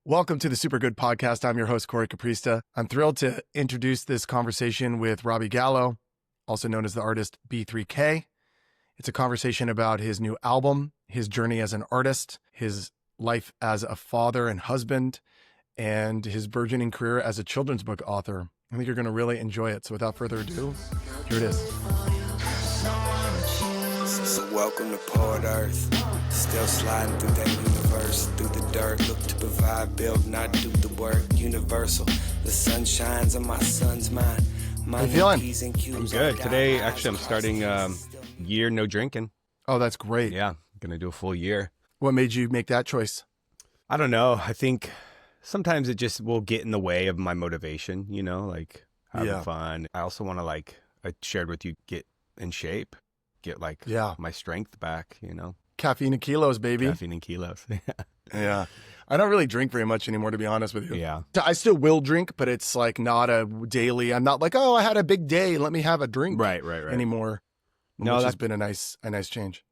Welcome to the Super Good Podcast. I'm your host, Cory. I'm thrilled to introduce this conversation with Robbie Gallo, also known as the artist B3K. It's a conversation about his new album, his journey as an artist, his life as a father and husband, and his burgeoning career as a children's book author. I think you're going to really enjoy it. So without further ado, here it is. So welcome to Port Earth. Still sliding through that universe, through the dirt. Look to provide, build, not do the work. Universal. The sun shines on my son's mind. How you feeling? I'm good. Today, actually, I'm starting year no drinking. Oh, that's great. Yeah, I'm going to do a full year. What made you make that choice? I don't know. I think sometimes it just will get in the way of my motivation, like having fun. I also want to, I shared with you, get in shape, get my strength back, Caffeine and kilos, baby. Caffeine and kilos. Yeah. I don't really drink very much anymore, to be honest with you. Yeah. I still will drink, but it's not a daily. I'm not like, oh, I had a big day, let me have a drink. Right. Anymore. No, which that's has been a nice change.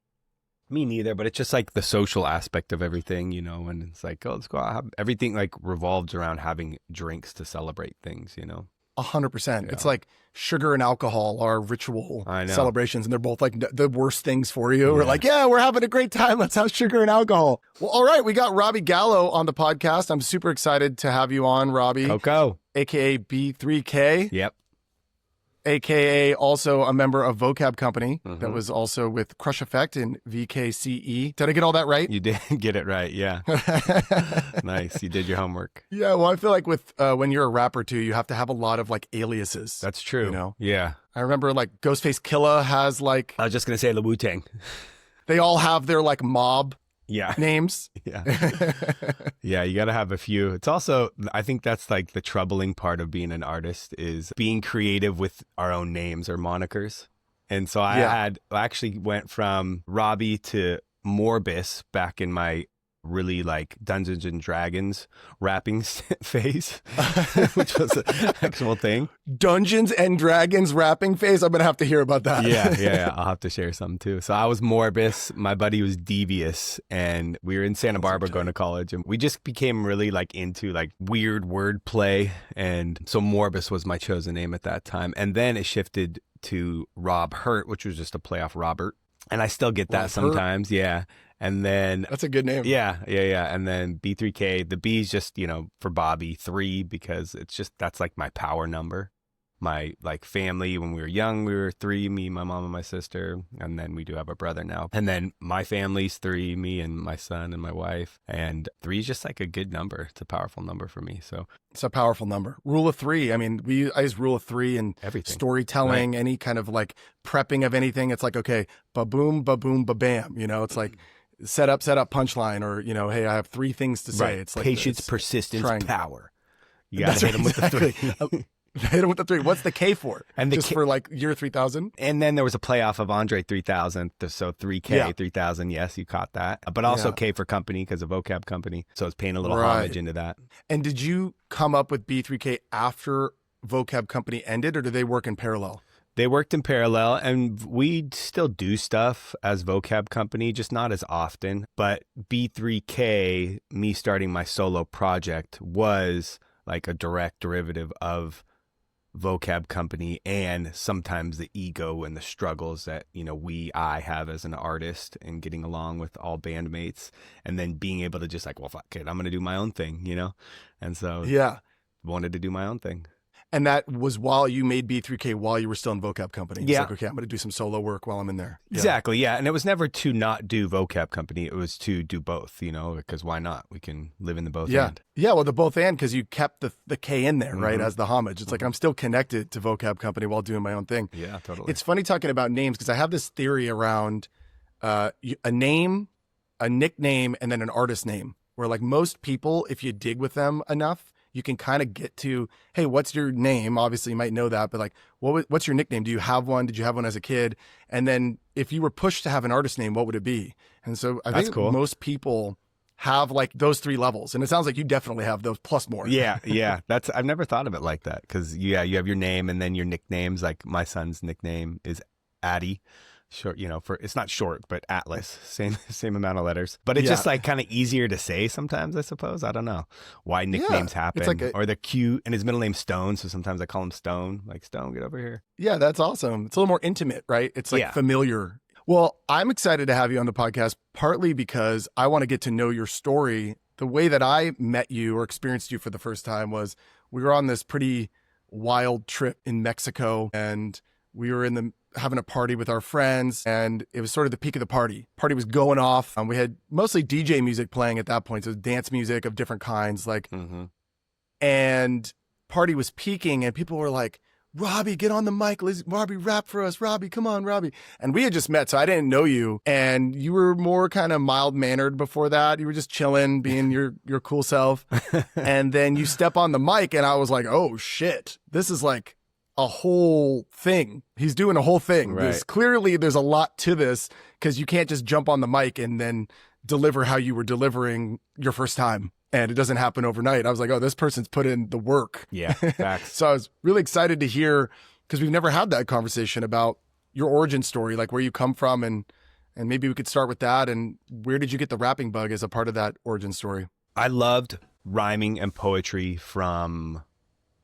Me neither, but it's just the social aspect of everything, and it's let's go out. Everything revolves around having drinks to celebrate things, 100%. Yeah. It's like sugar and alcohol are ritual I know. celebrations, and they're both the worst things for you. Yeah. We're having a great time. Let's have sugar and alcohol. Well, all right. We got Robbie Gallo on the podcast. I'm super excited to have you on, Robbie. Coco. AKA B3K. Yep. AKA also a member of Vocab Company that was also with Crush Effect and VKCE. Did I get all that right? You did get it right. Yeah. Nice. You did your homework. Yeah. Well, I feel like with when you're a rapper too, you have to have a lot of aliases. That's true. Yeah. I remember Ghostface Killah has I was just going to say the Wu-Tang. they all have their mob Yeah. names. Yeah. Yeah. You got to have a few. It's also, I think that's the troubling part of being an artist is being creative with our own names or monikers. And so I actually went from Robbie to Morbus back in my really Dungeons and Dragons rapping phase, which was an actual thing. Dungeons and Dragons rapping phase. I'm going to have to hear about that. Yeah. I'll have to share some too. So I was Morbus. My buddy was Devious. And we were in Santa Barbara going to college. And we just became really into weird wordplay. And so Morbus was my chosen name at that time. And then it shifted to Rob Hurt, which was just a play off Robert. And I still get that sometimes. Yeah. And then that's a good name. Yeah. And then B3K, the B is just, for Bobby, 3, because it's just, that's my power number. My family, when we were young, we were 3, me, my mom, and my sister. And then we do have a brother now. And then my family's 3, me and my son and my wife. And 3 is just a good number. It's a powerful number for me. So it's a powerful number. Rule of 3. I mean, I use rule of 3 in everything. Storytelling, right. Any kind of prepping of anything. It's okay, ba-boom, ba-boom, ba-bam. It's set up, punchline, or, hey, I have 3 things to say. Right. It's patience, persistence, power. You got to hit them with the 3. Hit him with the 3. What's the K for? And the just for year 3000? And then there was a playoff of Andre 3000. So 3K, 3000. Yes, you caught that. But also K for company because of Vocab Company. So it's paying a little homage into that. And did you come up with B3K after Vocab Company ended, or did they work in parallel? They worked in parallel, and we still do stuff as Vocab Company, just not as often. But B3K, me starting my solo project, was a direct derivative of Vocab Company, and sometimes the ego and the struggles that I have as an artist and getting along with all bandmates, and then being able to just well, fuck it, I'm gonna do my own thing, and so wanted to do my own thing. And that was while you made B3K, while you were still in Vocab Company. Yeah. Okay, I'm going to do some solo work while I'm in there. Exactly, yeah. And it was never to not do Vocab Company. It was to do both, because why not? We can live in the both end. Yeah, well, the both and, because you kept the K in there, right, as the homage. It's I'm still connected to Vocab Company while doing my own thing. Yeah, totally. It's funny talking about names, because I have this theory around a name, a nickname, and then an artist name, where most people, if you dig with them enough, you can kind of get to, hey, what's your name? Obviously, you might know that, but what's your nickname? Do you have one? Did you have one as a kid? And then if you were pushed to have an artist name, what would it be? And so I think most people have those 3 levels. And it sounds like you definitely have those plus more. Yeah. I've never thought of it like that, because you have your name and then your nicknames. My son's nickname is Addy. short, for it's not short, but Atlas, same amount of letters. But it's just like kind of easier to say sometimes, I suppose. I don't know why nicknames happen. It's like or they're cute, and his middle name's Stone, so sometimes I call him Stone. Like, Stone, get over here. Yeah, that's awesome. It's a little more intimate, right? It's like familiar. Well, I'm excited to have you on the podcast, partly because I want to get to know your story. The way that I met you or experienced you for the first time was we were on this pretty wild trip in Mexico, and we were having a party with our friends, and it was sort of the peak of the party. Party was going off. We had mostly DJ music playing at that point, so dance music of different kinds, and party was peaking, and people were like, Robbie, get on the mic. Robbie, rap for us. Robbie, come on, Robbie. And we had just met, so I didn't know you. And you were more kind of mild-mannered before that. You were just chilling, being your cool self. And then you step on the mic, and I was like, oh, shit. This is like a whole thing. He's doing a whole thing. Right. Clearly, there's a lot to this, because you can't just jump on the mic and then deliver how you were delivering your first time. And it doesn't happen overnight. I was like, oh, this person's put in the work. Yeah, facts. So I was really excited to hear, because we've never had that conversation about your origin story, like where you come from, and maybe we could start with that. And where did you get the rapping bug as a part of that origin story? I loved rhyming and poetry from,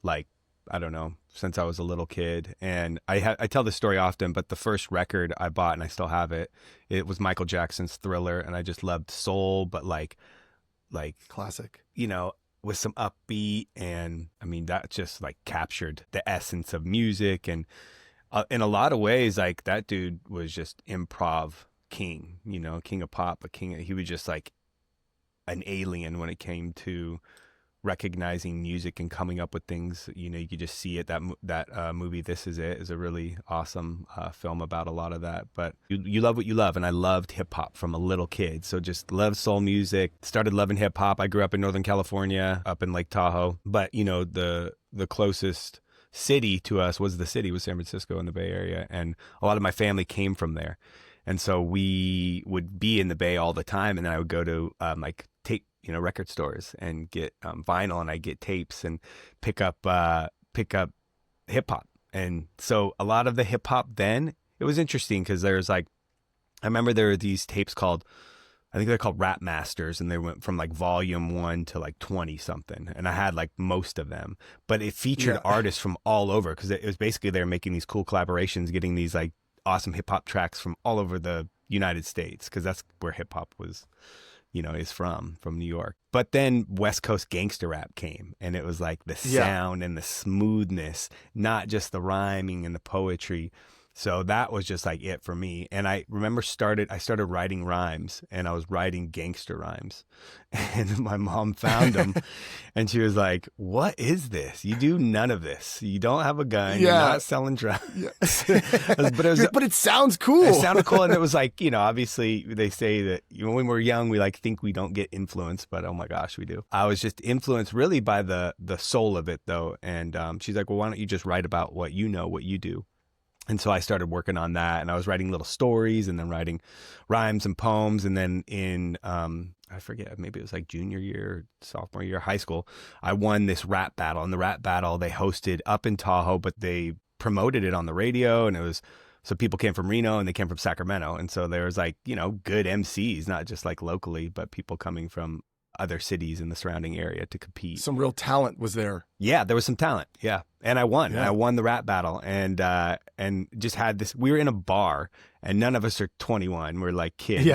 like, I don't know, since I was a little kid. And I tell this story often, but the first record I bought, and I still have it, it was Michael Jackson's Thriller. And I just loved soul, but like classic, with some upbeat. And I mean, that just like captured the essence of music. And in a lot of ways, like, that dude was just improv king, king of pop, but he was just like an alien when it came to recognizing music and coming up with things. You could just see it. That movie This Is It is a really awesome film about a lot of that. But you love what you love, and I loved hip hop from a little kid. So just loved soul music, started loving hip hop. I grew up in Northern California, up in Lake Tahoe, but the closest city to us was San Francisco in the Bay Area, and a lot of my family came from there. And so we would be in the Bay all the time, and then I would go to tape, record stores and get vinyl, and I get tapes and pick up hip hop. And so a lot of the hip hop then, it was interesting because there's I remember there were these tapes called, I think they're called Rap Masters, and they went from like volume 1 to like 20 something. And I had like most of them, but it featured artists from all over, because it was basically they were making these cool collaborations, getting these like awesome hip hop tracks from all over the United States, because that's where hip hop was, is from New York. But then West Coast gangster rap came, and it was like the sound and the smoothness, not just the rhyming and the poetry. So that was just like it for me. And I remember I started writing rhymes, and I was writing gangster rhymes, and my mom found them and she was like, what is this? You do none of this. You don't have a gun. You're not selling drugs. But it sounds cool. It sounded cool. And it was like, obviously they say that when we're young, we think we don't get influenced, but oh my gosh, we do. I was just influenced really by the soul of it though. And she's like, well, why don't you just write about what you know, what you do? And so I started working on that, and I was writing little stories and then writing rhymes and poems. And then in, I forget, maybe it was like junior year, sophomore year, high school, I won this rap battle. And the rap battle they hosted up in Tahoe, but they promoted it on the radio. And it was, so people came from Reno and they came from Sacramento. And so there was like, good MCs, not just like locally, but people coming from other cities in the surrounding area to compete. Some real talent was there. Yeah, there was some talent. Yeah. And I won. Yeah. I won the rap battle, and just had this, we were in a bar, and none of us are 21. We're like kids,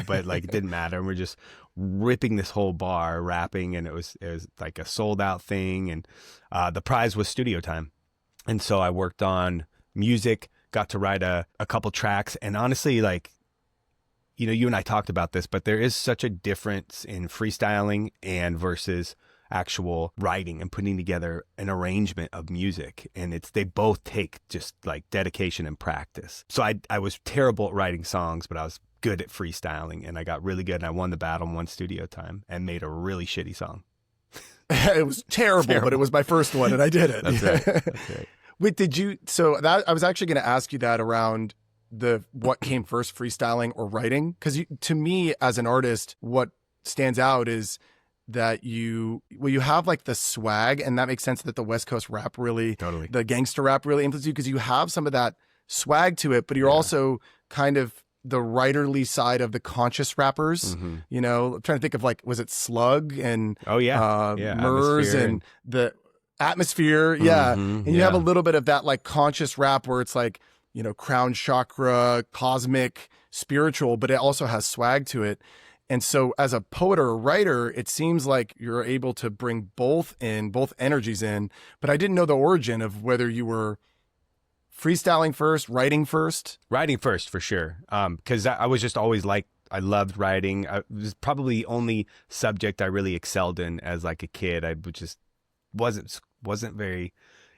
but like it didn't matter. And we're just ripping this whole bar, rapping, and it was like a sold out thing. And the prize was studio time. And so I worked on music, got to write a couple tracks, and honestly, like, you and I talked about this, but there is such a difference in freestyling and versus actual writing and putting together an arrangement of music. And they both take just like dedication and practice. So I was terrible at writing songs, but I was good at freestyling, and I got really good, and I won the battle, won studio time, and made a really shitty song. It was terrible, but it was my first one, and I did it. That's right. That's right. Wait, I was actually going to ask you that around what came first, freestyling or writing? Because to me, as an artist, what stands out is that you have like the swag, and that makes sense that the West Coast rap really, totally, the gangster rap really influenced you, because you have some of that swag to it, but you're Yeah. also kind of the writerly side of the conscious rappers. Mm-hmm. You know, I'm trying to think of like, was it Slug and Oh yeah. Murs Atmosphere and the Atmosphere? Yeah. Mhm, And you have a little bit of that like conscious rap where it's like, you know, crown chakra, cosmic, spiritual, but it also has swag to it. And so as a poet or a writer, it seems like you're able to bring both energies in. But I didn't know the origin of whether you were freestyling first, writing first. Writing first for sure. Because I was just always like, I loved writing. It was probably the only subject I really excelled in as like a kid. I just wasn't very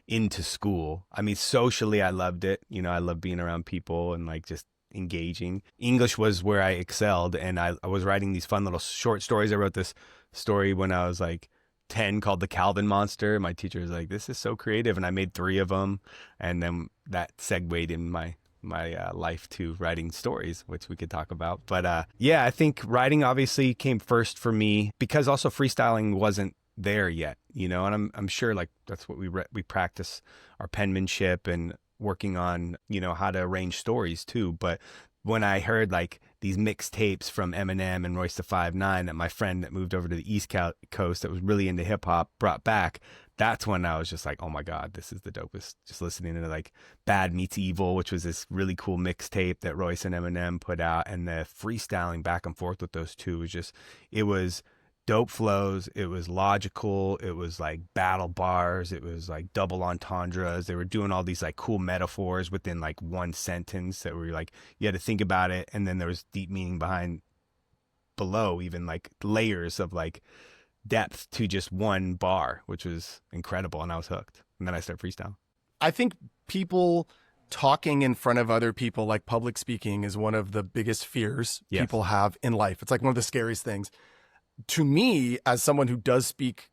into school. I mean, socially, I loved it. You know, I love being around people and like just engaging. English was where I excelled, and I was writing these fun little short stories. I wrote this story when I was like 10 called The Calvin Monster. My teacher was like, this is so creative, and I made 3 of them, and then that segued in my life to writing stories, which we could talk about. But yeah, I think writing obviously came first for me, because also freestyling wasn't there yet, you know, and I'm sure like that's what we practice our penmanship and working on, you know, how to arrange stories too. But when I heard like these mixtapes from Eminem and Royce the 5'9" that my friend that moved over to the East Coast that was really into hip hop brought back, that's when I was just like, oh my God, this is the dopest. Just listening to like Bad Meets Evil, which was this really cool mixtape that Royce and Eminem put out, and the freestyling back and forth with those two was just, it was dope flows. It was logical. It was like battle bars. It was like double entendres. They were doing all these like cool metaphors within like one sentence that were like, you had to think about it. And then there was deep meaning below, even like layers of like depth to just one bar, which was incredible. And I was hooked. And then I started freestyle. I think people talking in front of other people, like public speaking, is one of the biggest fears people have in life. It's like one of the scariest things. To me, as someone who does speak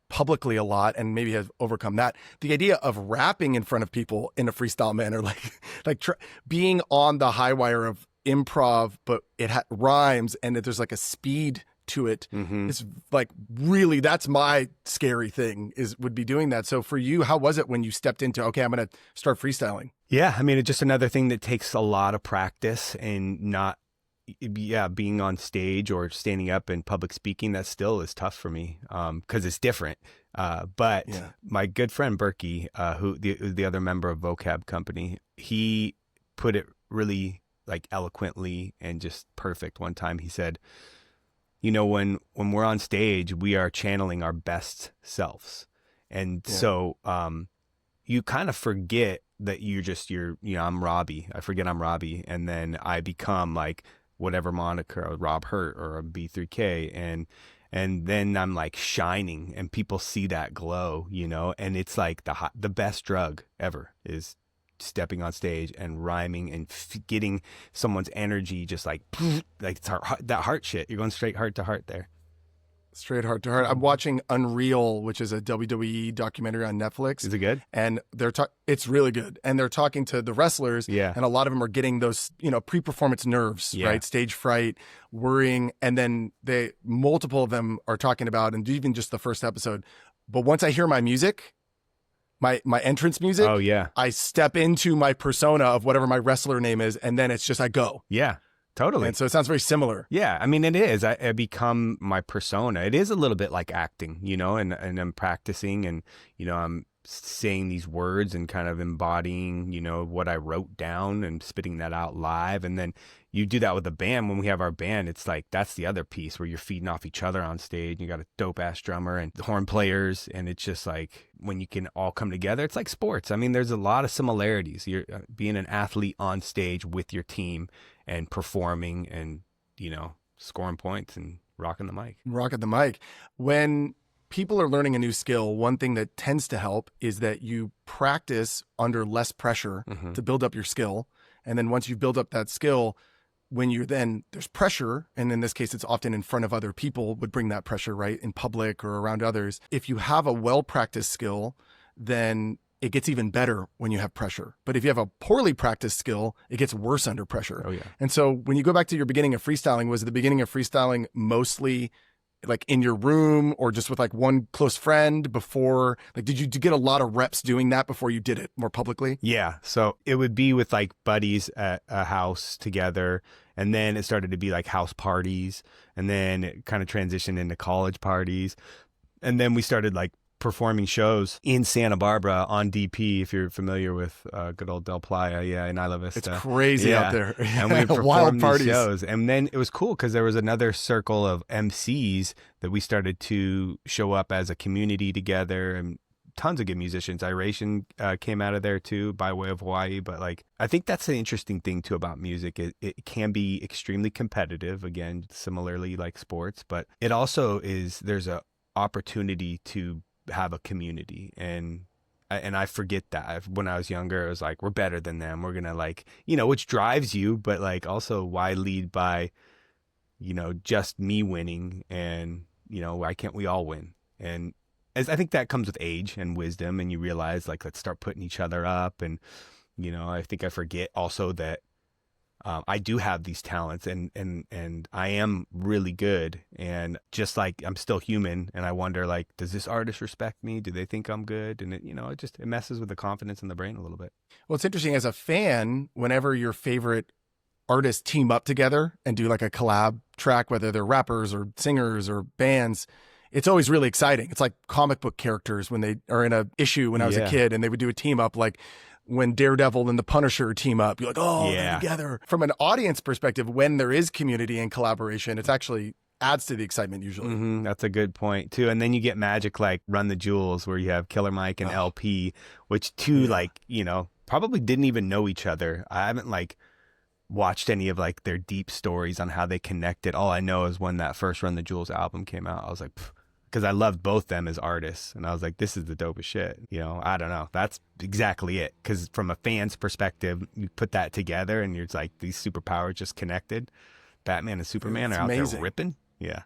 publicly a lot and maybe has overcome that, the idea of rapping in front of people in a freestyle manner, being on the high wire of improv, but it rhymes and that there's like a speed to it. Mm-hmm. It's like, really, that's my scary thing, would be doing that. So for you, how was it when you stepped into, okay, I'm going to start freestyling? Yeah. I mean, it's just another thing that takes a lot of practice, and being on stage or standing up in public speaking, that still is tough for me, because it's different. But my good friend Berkey, who the other member of Vocab Company, he put it really like eloquently and just perfect. One time he said, you know, when we're on stage, we are channeling our best selves. And so you kind of forget that you're, you know, I'm Robbie. I forget I'm Robbie. And then I become like whatever moniker, Rob Hurt or a B3K. And then I'm like shining, and people see that glow, you know, and it's like the best drug ever is stepping on stage and rhyming and getting someone's energy, just like it's that heart shit. You're going straight heart to heart there. Straight heart to heart. I'm watching Unreal, which is a WWE documentary on Netflix. Is it good? And it's really good. And they're talking to the wrestlers. Yeah. And a lot of them are getting those, you know, pre-performance nerves, right? Stage fright, worrying. And then multiple of them are talking about, and even just the first episode. But once I hear my music, my entrance music, oh yeah, I step into my persona of whatever my wrestler name is. And then it's just, I go. Yeah. Totally. And so it sounds very similar. Yeah. I mean, it is. I become my persona. It is a little bit like acting, you know, and I'm practicing, and, you know, I'm saying these words and kind of embodying, you know, what I wrote down and spitting that out live. And then you do that with a band. When we have our band, it's like, that's the other piece where you're feeding off each other on stage. You got a dope ass drummer and horn players. And it's just like, when you can all come together, it's like sports. I mean, there's a lot of similarities. You're being an athlete on stage with your team and performing and, you know, scoring points and rocking the mic. Rocking the mic. When people are learning a new skill, one thing that tends to help is that you practice under less pressure to build up your skill. And then once you build up that skill, there's pressure, and in this case, it's often in front of other people, would bring that pressure, right? In public or around others. If you have a well-practiced skill, then it gets even better when you have pressure. But if you have a poorly practiced skill, it gets worse under pressure. Oh, yeah. And so when you go back to your beginning of freestyling, was the beginning of freestyling mostly like in your room or just with like one close friend before? Like, did you get a lot of reps doing that before you did it more publicly? Yeah. So it would be with like buddies at a house together. And then it started to be like house parties. And then it kind of transitioned into college parties. And then we started like performing shows in Santa Barbara on DP, if you're familiar with good old Del Playa, in Isla Vista. It's crazy out there. And we performed wild these parties. shows. And then it was cool because there was another circle of MCs that we started to show up as a community together, and tons of good musicians. Iration came out of there too, by way of Hawaii. But like, I think that's the interesting thing too about music. It can be extremely competitive, again, similarly like sports, but it also is, there's a opportunity to have a community. And I forget that. When I was younger, I was like, we're better than them. We're going to like, which drives you, but like also why lead by, just me winning, and, why can't we all win? And as I think that comes with age and wisdom, and you realize like, let's start putting each other up. And, I think I forget also that I do have these talents, and I am really good, and just like I'm still human, and I wonder like, does this artist respect me? Do they think I'm good? And it messes with the confidence in the brain a little bit. Well, it's interesting as a fan, whenever your favorite artists team up together and do like a collab track, whether they're rappers or singers or bands, it's always really exciting. It's like comic book characters when they are in a issue when I was a kid, and they would do a team up, like when Daredevil and the Punisher team up, you're like, oh, they're together. From an audience perspective, when there is community and collaboration, it's actually adds to the excitement usually. Mm-hmm. That's a good point too. And then you get magic like Run the Jewels, where you have Killer Mike and LP, which like, probably didn't even know each other. I haven't like watched any of like their deep stories on how they connected. All I know is when that first Run the Jewels album came out, I was like, because I loved both them as artists, and I was like, this is the dopest shit. I don't know. That's exactly it. Because from a fan's perspective, you put that together, and you're like, these superpowers just connected. Batman and Superman are out there ripping. Yeah.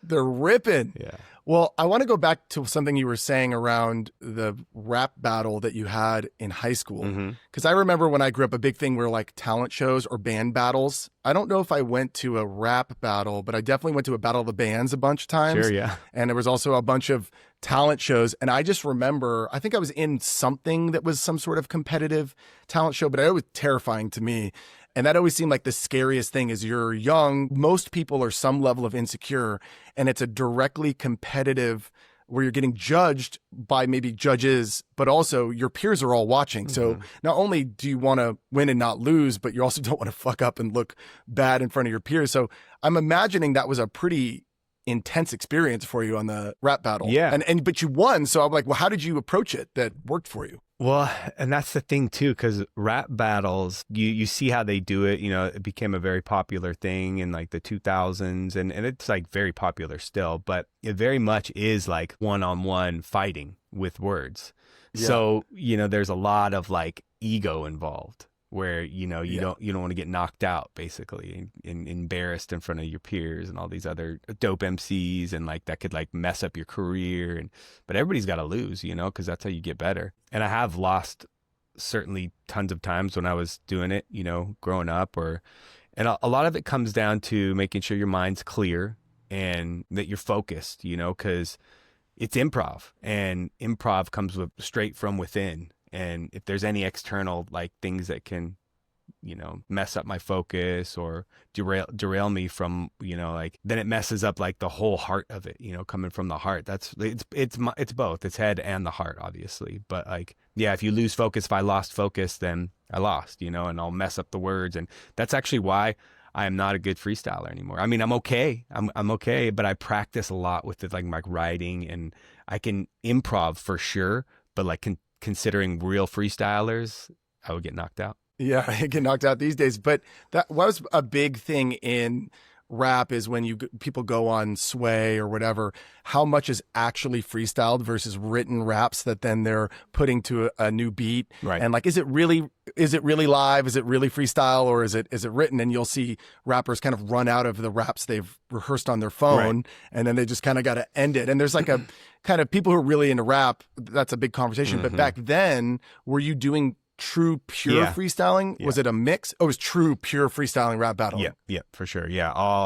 They're ripping. Yeah. Well, I want to go back to something you were saying around the rap battle that you had in high school. Because I remember when I grew up, a big thing were like talent shows or band battles. I don't know if I went to a rap battle, but I definitely went to a battle of the bands a bunch of times. Sure, yeah. And there was also a bunch of talent shows. And I just remember, I think I was in something that was some sort of competitive talent show, but it was terrifying to me. And that always seemed like the scariest thing is you're young. Most people are some level of insecure, and it's a directly competitive where you're getting judged by maybe judges, but also your peers are all watching. So not only do you want to win and not lose, but you also don't want to fuck up and look bad in front of your peers. So I'm imagining that was a pretty intense experience for you on the rap battle. Yeah. But you won. So I'm like, well, how did you approach it that worked for you? Well, and that's the thing too, because rap battles, you see how they do it. It became a very popular thing in like the 2000s, and it's like very popular still, but it very much is like one-on-one fighting with words. Yeah. So, there's a lot of like ego involved, where you don't want to get knocked out, basically, and embarrassed in front of your peers and all these other dope MCs, and like that could like mess up your career. But everybody's got to lose, because that's how you get better. And I have lost certainly tons of times when I was doing it, growing up, and a lot of it comes down to making sure your mind's clear and that you're focused, because it's improv, and improv comes straight from within. And if there's any external like things that can, mess up my focus or derail me from, then it messes up like the whole heart of it, coming from the heart. It's both. It's head and the heart, obviously. But like, yeah, if you lose focus, if I lost focus, then I lost, and I'll mess up the words. And that's actually why I am not a good freestyler anymore. I mean, I'm okay. I'm okay, but I practice a lot with it, like my writing, and I can improv for sure, but like considering real freestylers, I would get knocked out. Yeah, I get knocked out these days. But that was a big thing in rap, is when people go on Sway or whatever, how much is actually freestyled versus written raps that then they're putting to a new beat. Right. And like, is it really live? Is it really freestyle, or is it written? And you'll see rappers kind of run out of the raps they've rehearsed on their phone, right, and then they just kind of got to end it. And there's like a kind of people who are really into rap, that's a big conversation. But back then, were you doing true pure Yeah. freestyling? Yeah. Was it a mix? Oh, it was true pure freestyling rap battle. Yeah, for sure. Yeah, all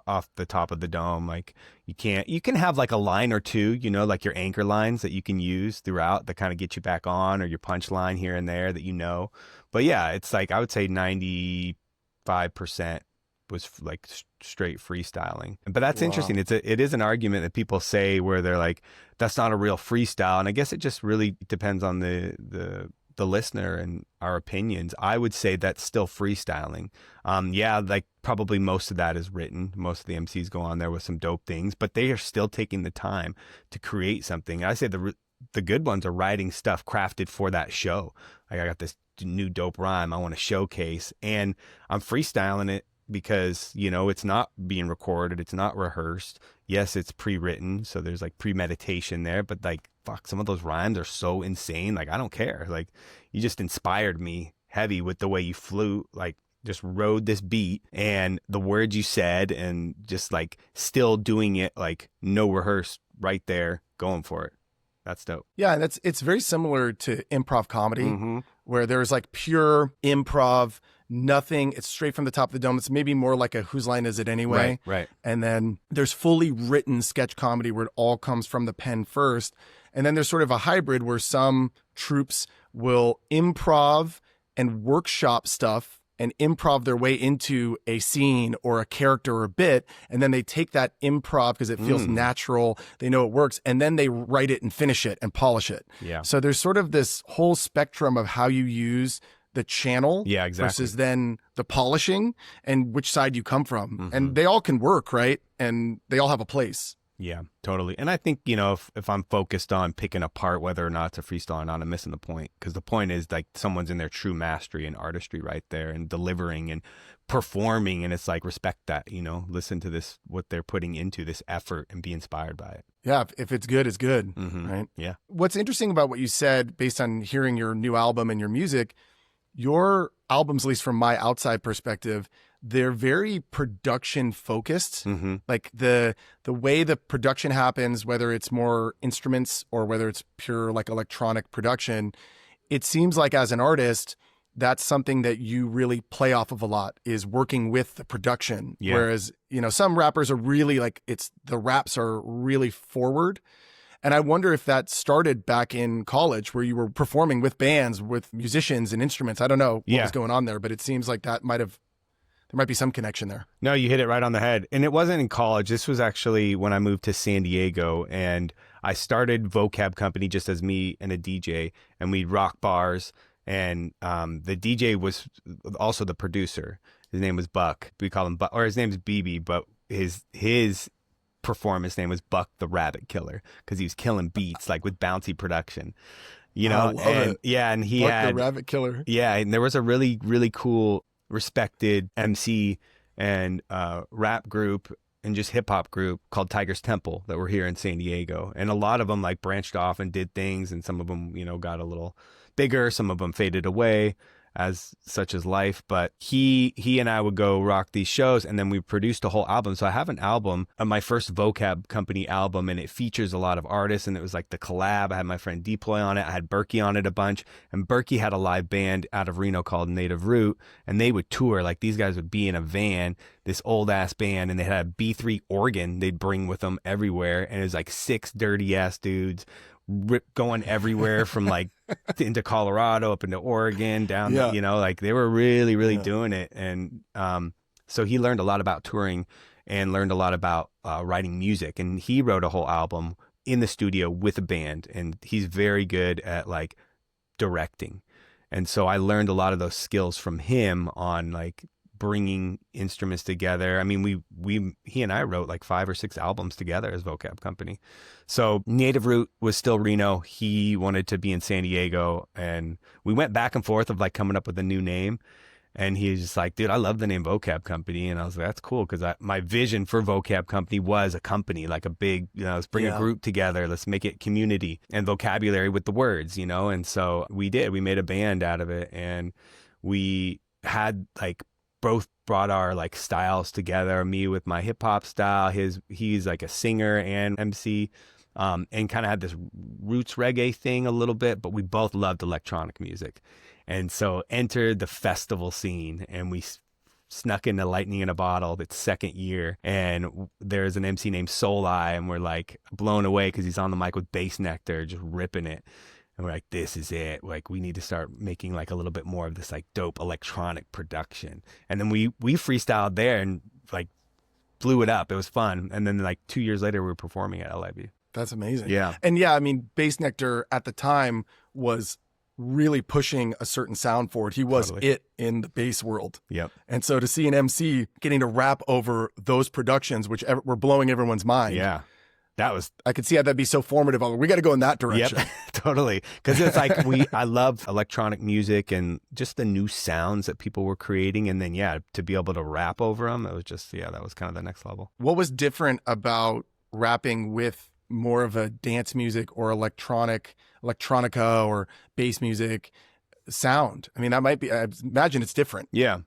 off the top of the dome. Like you can have like a line or two, like your anchor lines that you can use throughout that kind of get you back on, or your punch line here and there that But yeah, it's like I would say 95% was like straight freestyling. But that's interesting. It is an argument that people say where they're like, that's not a real freestyle, and I guess it just really depends on the listener and our opinions. I would say that's still freestyling. Yeah, like probably most of that is written. Most of the MCs go on there with some dope things, but they are still taking the time to create something. I say the good ones are writing stuff crafted for that show. Like I got this new dope rhyme I want to showcase, and I'm freestyling it because, it's not being recorded. It's not rehearsed. Yes, it's pre-written. So there's like premeditation there, but like, fuck, some of those rhymes are so insane. Like, I don't care. Like, you just inspired me heavy with the way you flew, like just rode this beat and the words you said, and just like still doing it, like no rehearsed, right there, going for it. That's dope. Yeah, and it's very similar to improv comedy, where there's like pure improv, nothing. It's straight from the top of the dome. It's maybe more like a whose line is it anyway? Right. And then there's fully written sketch comedy where it all comes from the pen first. And then there's sort of a hybrid where some troops will improv and workshop stuff and improv their way into a scene or a character or a bit. And then they take that improv because it feels natural. They know it works. And then they write it and finish it and polish it. Yeah. So there's sort of this whole spectrum of how you use the channel versus then the polishing and which side you come from. And they all can work, right? And they all have a place. Yeah, totally. And I think, if I'm focused on picking apart whether or not it's a freestyle or not, I'm missing the point. Because the point is like someone's in their true mastery and artistry right there and delivering and performing. And it's like, respect that, listen to this, what they're putting into this effort and be inspired by it. Yeah, if it's good, it's good, right? Yeah. What's interesting about what you said based on hearing your new album and your music, your albums, at least from my outside perspective, they're very production focused. Like the way the production happens, whether it's more instruments or whether it's pure like electronic production, it seems like as an artist, that's something that you really play off of a lot, is working with the production. Yeah. Whereas, some rappers are really like, the raps are really forward. And I wonder if that started back in college where you were performing with bands, with musicians and instruments. I don't know what was going on there, but it seems like there might be some connection there. No, you hit it right on the head. And it wasn't in college. This was actually when I moved to San Diego, and I started Vocab Company just as me and a DJ, and we'd rock bars. And the DJ was also the producer. His name was Buck. We call him Buck, or his name is BB, but his performance name was Buck the Rabbit Killer because he was killing beats like with bouncy production. And he Buck had the Rabbit Killer. Yeah, and there was a really, really cool, respected MC and rap group and just hip hop group called Tiger's Temple that were here in San Diego. And a lot of them like branched off and did things, and some of them, got a little bigger, some of them faded away, as such as life. But he and I would go rock these shows, and then we produced a whole album. So I have an album, my first Vocab Company album, and it features a lot of artists, and it was like the collab. I had my friend Deploy on it, I had Berkey on it a bunch, and Berkey had a live band out of Reno called Native Root, and they would tour. Like, these guys would be in a van, this old ass band, and they had a B3 organ they'd bring with them everywhere, and it was like 6 dirty ass dudes going everywhere from like into Colorado, up into Oregon, down, like they were really, really doing it. And so he learned a lot about touring and learned a lot about writing music. And he wrote a whole album in the studio with a band. And he's very good at like directing. And so I learned a lot of those skills from him on like bringing instruments together. I mean, he and I wrote like 5 or 6 albums together as Vocab Company. So Native Root was still Reno. He wanted to be in San Diego, and we went back and forth of like coming up with a new name. And he's just like, dude, I love the name Vocab Company. And I was like, that's cool. Cause my vision for Vocab Company was a company, like a big, let's bring a group together. Let's make it community and vocabulary with the words, And so we made a band out of it, and we had like both brought our like styles together, me with my hip hop style, he's like a singer and MC, and kind of had this roots reggae thing a little bit, but we both loved electronic music. And so entered the festival scene, and we snuck into Lightning in a Bottle, its second year. And there's an MC named Soul Eye, and we're like blown away because he's on the mic with Bass Nectar, just ripping it. And we're like, this is it. Like, we need to start making like a little bit more of this like dope electronic production. And then we freestyled there and like blew it up. It was fun. And then like 2 years later, we were performing at LIB. That's amazing. Yeah. And yeah, I mean, Bass Nectar at the time was really pushing a certain sound forward. He was it in the bass world. Yep. And so to see an MC getting to rap over those productions, which were blowing everyone's mind. Yeah. That was, I could see how that'd be so formative. We got to go in that direction. Yep, totally. Because it's like I love electronic music and just the new sounds that people were creating. And then, yeah, to be able to rap over them, it was just, yeah, that was kind of the next level. What was different about rapping with more of a dance music or electronica or bass music sound? I mean, that might be, I imagine it's different. Yeah.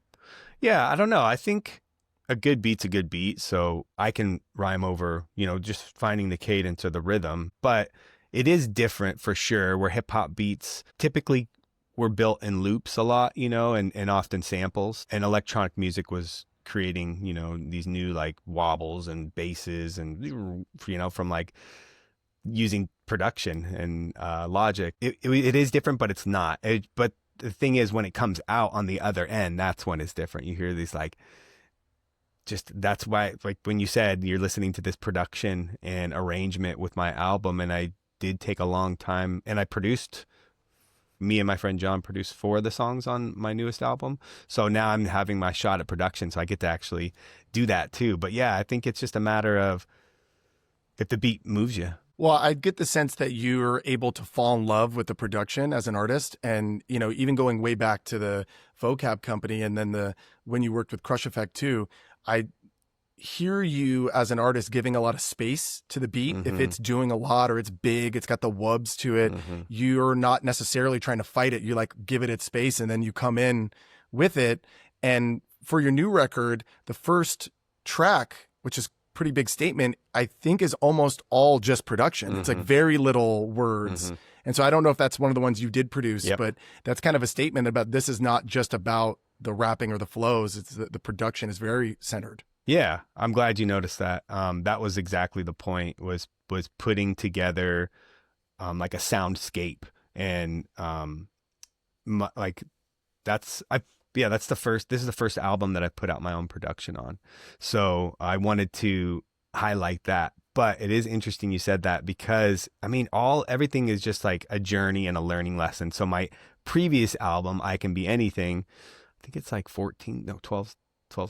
Yeah, I don't know. I think a good beat's a good beat, so I can rhyme over, just finding the cadence or the rhythm. But it is different for sure, where hip hop beats typically were built in loops a lot, and often samples. And electronic music was creating, these new like wobbles and basses and, from like using production and logic. It is different, but it's not. But the thing is, when it comes out on the other end, that's when it's different. You hear these like, that's why, like when you said you're listening to this production and arrangement with my album, and I did take a long time, and me and my friend John produced 4 of the songs on my newest album. So now I'm having my shot at production, so I get to actually do that too. But yeah, I think it's just a matter of if the beat moves you. Well, I get the sense that you're able to fall in love with the production as an artist. And, even going way back to the vocab company, and then when you worked with Crush Effect too, I hear you as an artist giving a lot of space to the beat. Mm-hmm. If it's doing a lot or it's big, it's got the wubs to it. Mm-hmm. You're not necessarily trying to fight it. You like give it its space, and then you come in with it. And for your new record, the first track, which is pretty big statement, I think is almost all just production. Mm-hmm. It's like very little words. Mm-hmm. And so I don't know if that's one of the ones you did produce, but that's kind of a statement about this is not just about the rapping or the flows. It's the production is very centered. Yeah. I'm glad you noticed that. That was exactly the point, was putting together like a soundscape. And this is the first album that I put out my own production on. So I wanted to highlight that. But it is interesting you said that, because I mean, everything is just like a journey and a learning lesson. So my previous album, I Can Be Anything, I think it's like 12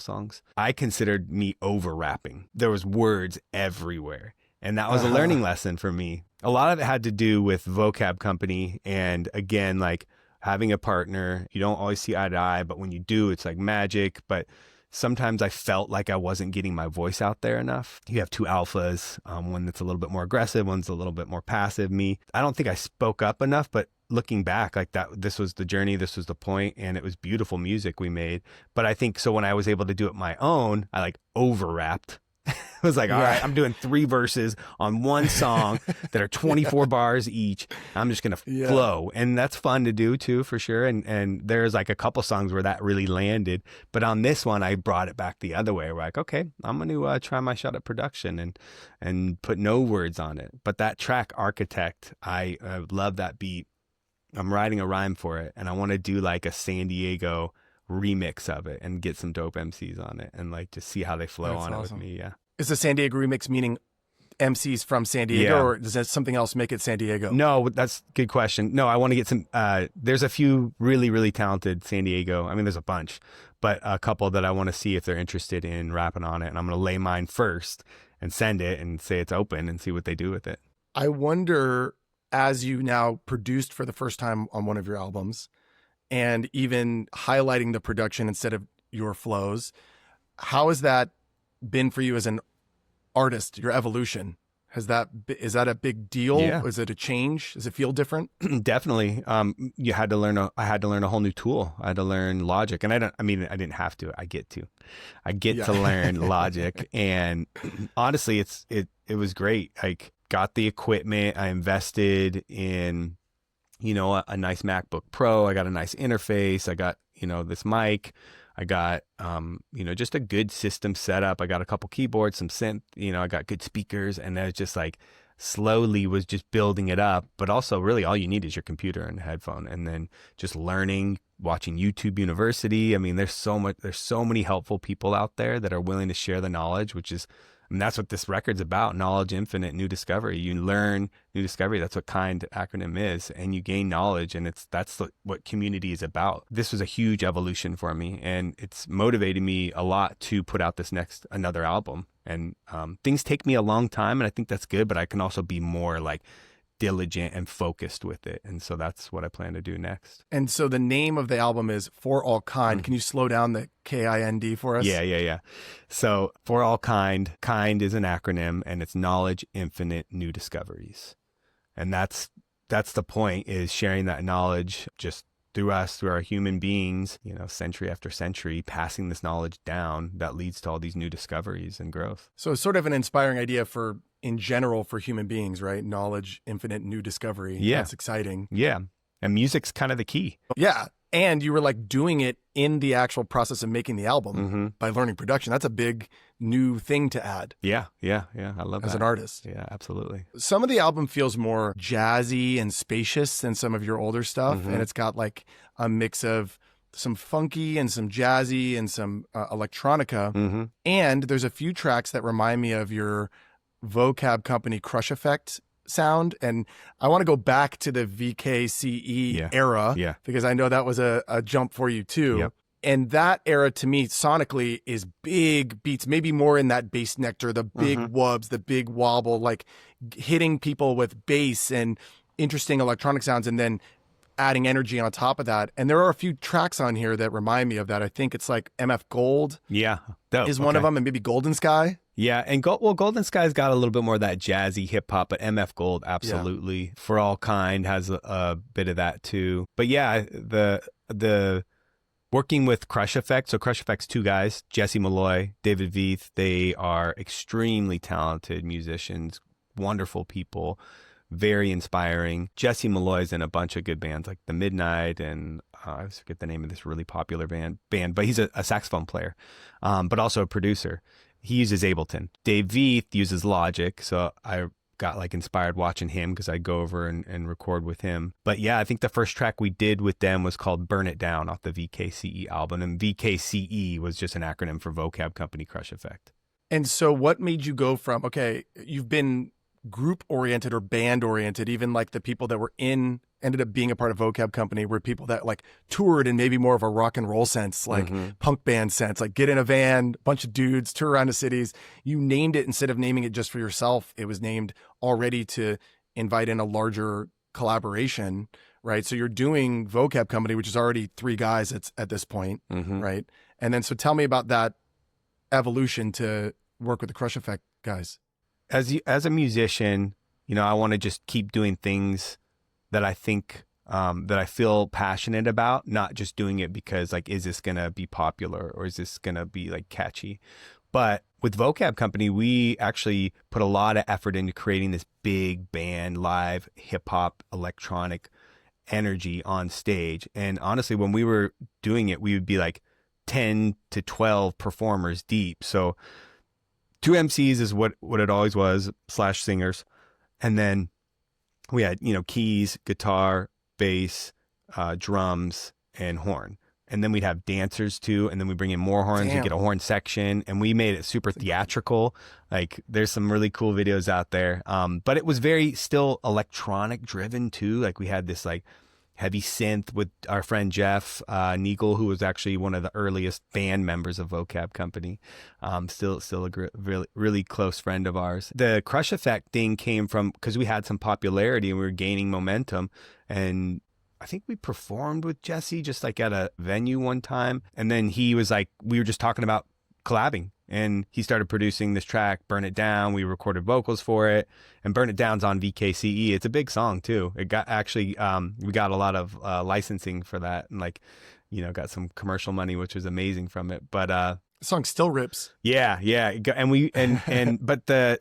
songs. I considered me over rapping. There was words everywhere. And that was a learning lesson for me. A lot of it had to do with vocab company. And again, like, having a partner, you don't always see eye to eye, but when you do, it's like magic. But sometimes I felt like I wasn't getting my voice out there enough. You have 2 alphas, one that's a little bit more aggressive, one's a little bit more passive. Me, I don't think I spoke up enough, but looking back, like that, this was the journey, this was the point, and it was beautiful music we made. But I think so when I was able to do it my own, I like over rapped. I was like, all right, I'm doing 3 verses on one song that are 24 bars each. I'm just going to flow. And that's fun to do too, for sure. And there's like a couple songs where that really landed. But on this one, I brought it back the other way. We're like, okay, I'm going to try my shot at production and put no words on it. But that track, Architect, I love that beat. I'm writing a rhyme for it. And I want to do like a San Diego remix of it and get some dope MCs on it and like just see how they flow on awesome. It with me. Yeah. Is the San Diego remix meaning MCs from San Diego, or does that something else make it San Diego? No, that's a good question. No, I want to get some, there's a few really, really talented San Diego. I mean, there's a bunch, but a couple that I want to see if they're interested in rapping on it. And I'm going to lay mine first and send it and say it's open and see what they do with it. I wonder, as you now produced for the first time on one of your albums and even highlighting the production instead of your flows, how has that been for you as an artist, your evolution? Is that a big deal? Yeah. Is it a change? Does it feel different? Definitely. I had to learn a whole new tool. I had to learn Logic, and I didn't have to. I get to learn Logic, and honestly, it was great. Like, got the equipment. I invested in, a nice MacBook Pro. I got a nice interface. I got, this mic. I got, just a good system setup. I got a couple keyboards, some synth, I got good speakers, and I was just like slowly was just building it up. But also really all you need is your computer and a headphone, and then just learning, watching YouTube University. I mean, there's so many helpful people out there that are willing to share the knowledge, that's what this record's about. Knowledge infinite, new discovery. You learn new discovery. That's what KIND acronym is. And you gain knowledge, and that's what community is about. This was a huge evolution for me, and it's motivated me a lot to put out another album. And things take me a long time, and I think that's good, but I can also be more like diligent and focused with it. And so that's what I plan to do next. And so the name of the album is For All Kind. Can you slow down the KIND for us? Yeah. So For All Kind is an acronym, and it's knowledge, infinite, new discoveries. And that's the point, is sharing that knowledge just through us, through our human beings, century after century, passing this knowledge down that leads to all these new discoveries and growth. So it's sort of an inspiring idea in general for human beings, right? Knowledge, infinite, new discovery. Yeah. That's exciting. Yeah. And music's kind of the key. Yeah. And you were like doing it in the actual process of making the album by learning production. That's a big new thing to add. Yeah. I love that. As an artist. Yeah, absolutely. Some of the album feels more jazzy and spacious than some of your older stuff. And it's got like a mix of some funky and some jazzy and some electronica. And there's a few tracks that remind me of your vocab company Crush Effect sound. And I want to go back to the VKCE era because I know that was a jump for you too. Yep. And that era to me sonically is big beats, maybe more in that bass nectar, the big wubs, the big wobble, like hitting people with bass and interesting electronic sounds, and then adding energy on top of that. And there are a few tracks on here that remind me of that. I think it's like MF Gold is one of them, and maybe Golden Sky. Yeah, and Golden Sky's got a little bit more of that jazzy hip hop, but MF Gold, absolutely. Yeah. For All Kind has a bit of that too. But yeah, the working with Crush Effect, so Crush Effect's two guys, Jesse Malloy, David Veith, they are extremely talented musicians, wonderful people, very inspiring. Jesse Malloy's in a bunch of good bands like The Midnight, and I forget the name of this really popular band, but he's a saxophone player, but also a producer. He uses Ableton. Dave Veith uses Logic, so I got like inspired watching him because I go over and record with him. But yeah, I think the first track we did with them was called Burn It Down off the VKCE album, and VKCE was just an acronym for Vocab Company Crush Effect. And so what made you go from, okay, you've been group oriented or band oriented, even like the people that were ended up being a part of Vocab Company were people that like toured in maybe more of a rock and roll sense, like punk band sense, like get in a van, bunch of dudes, tour around the cities. You named it, instead of naming it just for yourself, it was named already to invite in a larger collaboration, right? So you're doing Vocab Company, which is already three guys at this point, right? And then so tell me about that evolution to work with the Crush Effect guys. As a musician, I want to just keep doing things that I think, that I feel passionate about, not just doing it because like, is this going to be popular or is this going to be like catchy? But with Vocab Company, we actually put a lot of effort into creating this big band, live hip hop, electronic energy on stage. And honestly, when we were doing it, we would be like 10 to 12 performers deep. So 2 MCs is what it always was, / singers. And then we had, keys, guitar, bass, drums, and horn. And then we'd have dancers too. And then we bring in more horns. We get a horn section. And we made it super theatrical. Like there's some really cool videos out there. But it was very still electronic driven too. Like we had this like heavy synth with our friend Jeff Neagle, who was actually one of the earliest band members of Vocab Company. Still a really close friend of ours. The Crush Effect thing came from because we had some popularity and we were gaining momentum. And I think we performed with Jesse just like at a venue one time. And then he was like, we were just talking about collabing. And he started producing this track, Burn It Down. We recorded vocals for it. And Burn It Down's on VKCE. It's a big song, too. It got actually, we got a lot of licensing for that and, like, got some commercial money, which was amazing from it. But The song still rips. Yeah.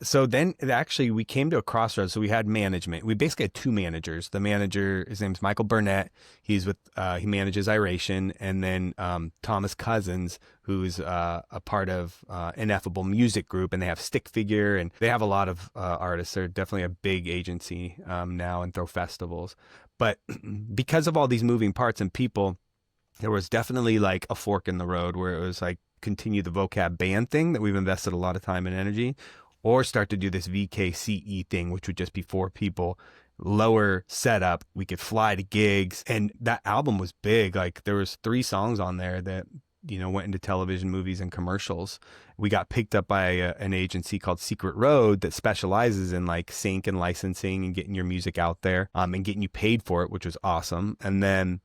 So then actually we came to a crossroads. So we had management. We basically had two managers. The manager, his name's Michael Burnett. He's with, he manages Iration. And then Thomas Cousins, who's a part of Ineffable Music Group, and they have Stick Figure, and they have a lot of artists. They're definitely a big agency now and throw festivals. But because of all these moving parts and people, there was definitely like a fork in the road where it was like, continue the vocab band thing that we've invested a lot of time and energy, or start to do this VKCE thing, which would just be 4 people, lower setup. We could fly to gigs, and that album was big. Like there was 3 songs on there that, you know, went into television, movies, and commercials. We got picked up by an agency called Secret Road that specializes in like sync and licensing and getting your music out there, and getting you paid for it, which was awesome. And then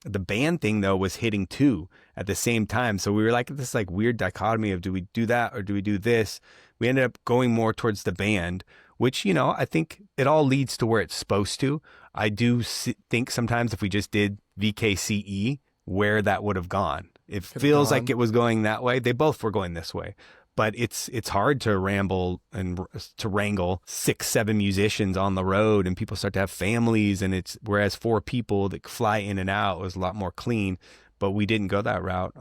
the band thing though was hitting too at the same time. So we were like this like weird dichotomy of, do we do that or do we do this? We ended up going more towards the band, which, you know, I think it all leads to where it's supposed to. I do think sometimes if we just did VKCE, where that would have gone. It feels like it was going that way. They both were going this way. But it's hard to ramble and to wrangle 6, 7 musicians on the road, and people start to have families, and it's, whereas 4 people that fly in and out was a lot more clean. But we didn't go that route.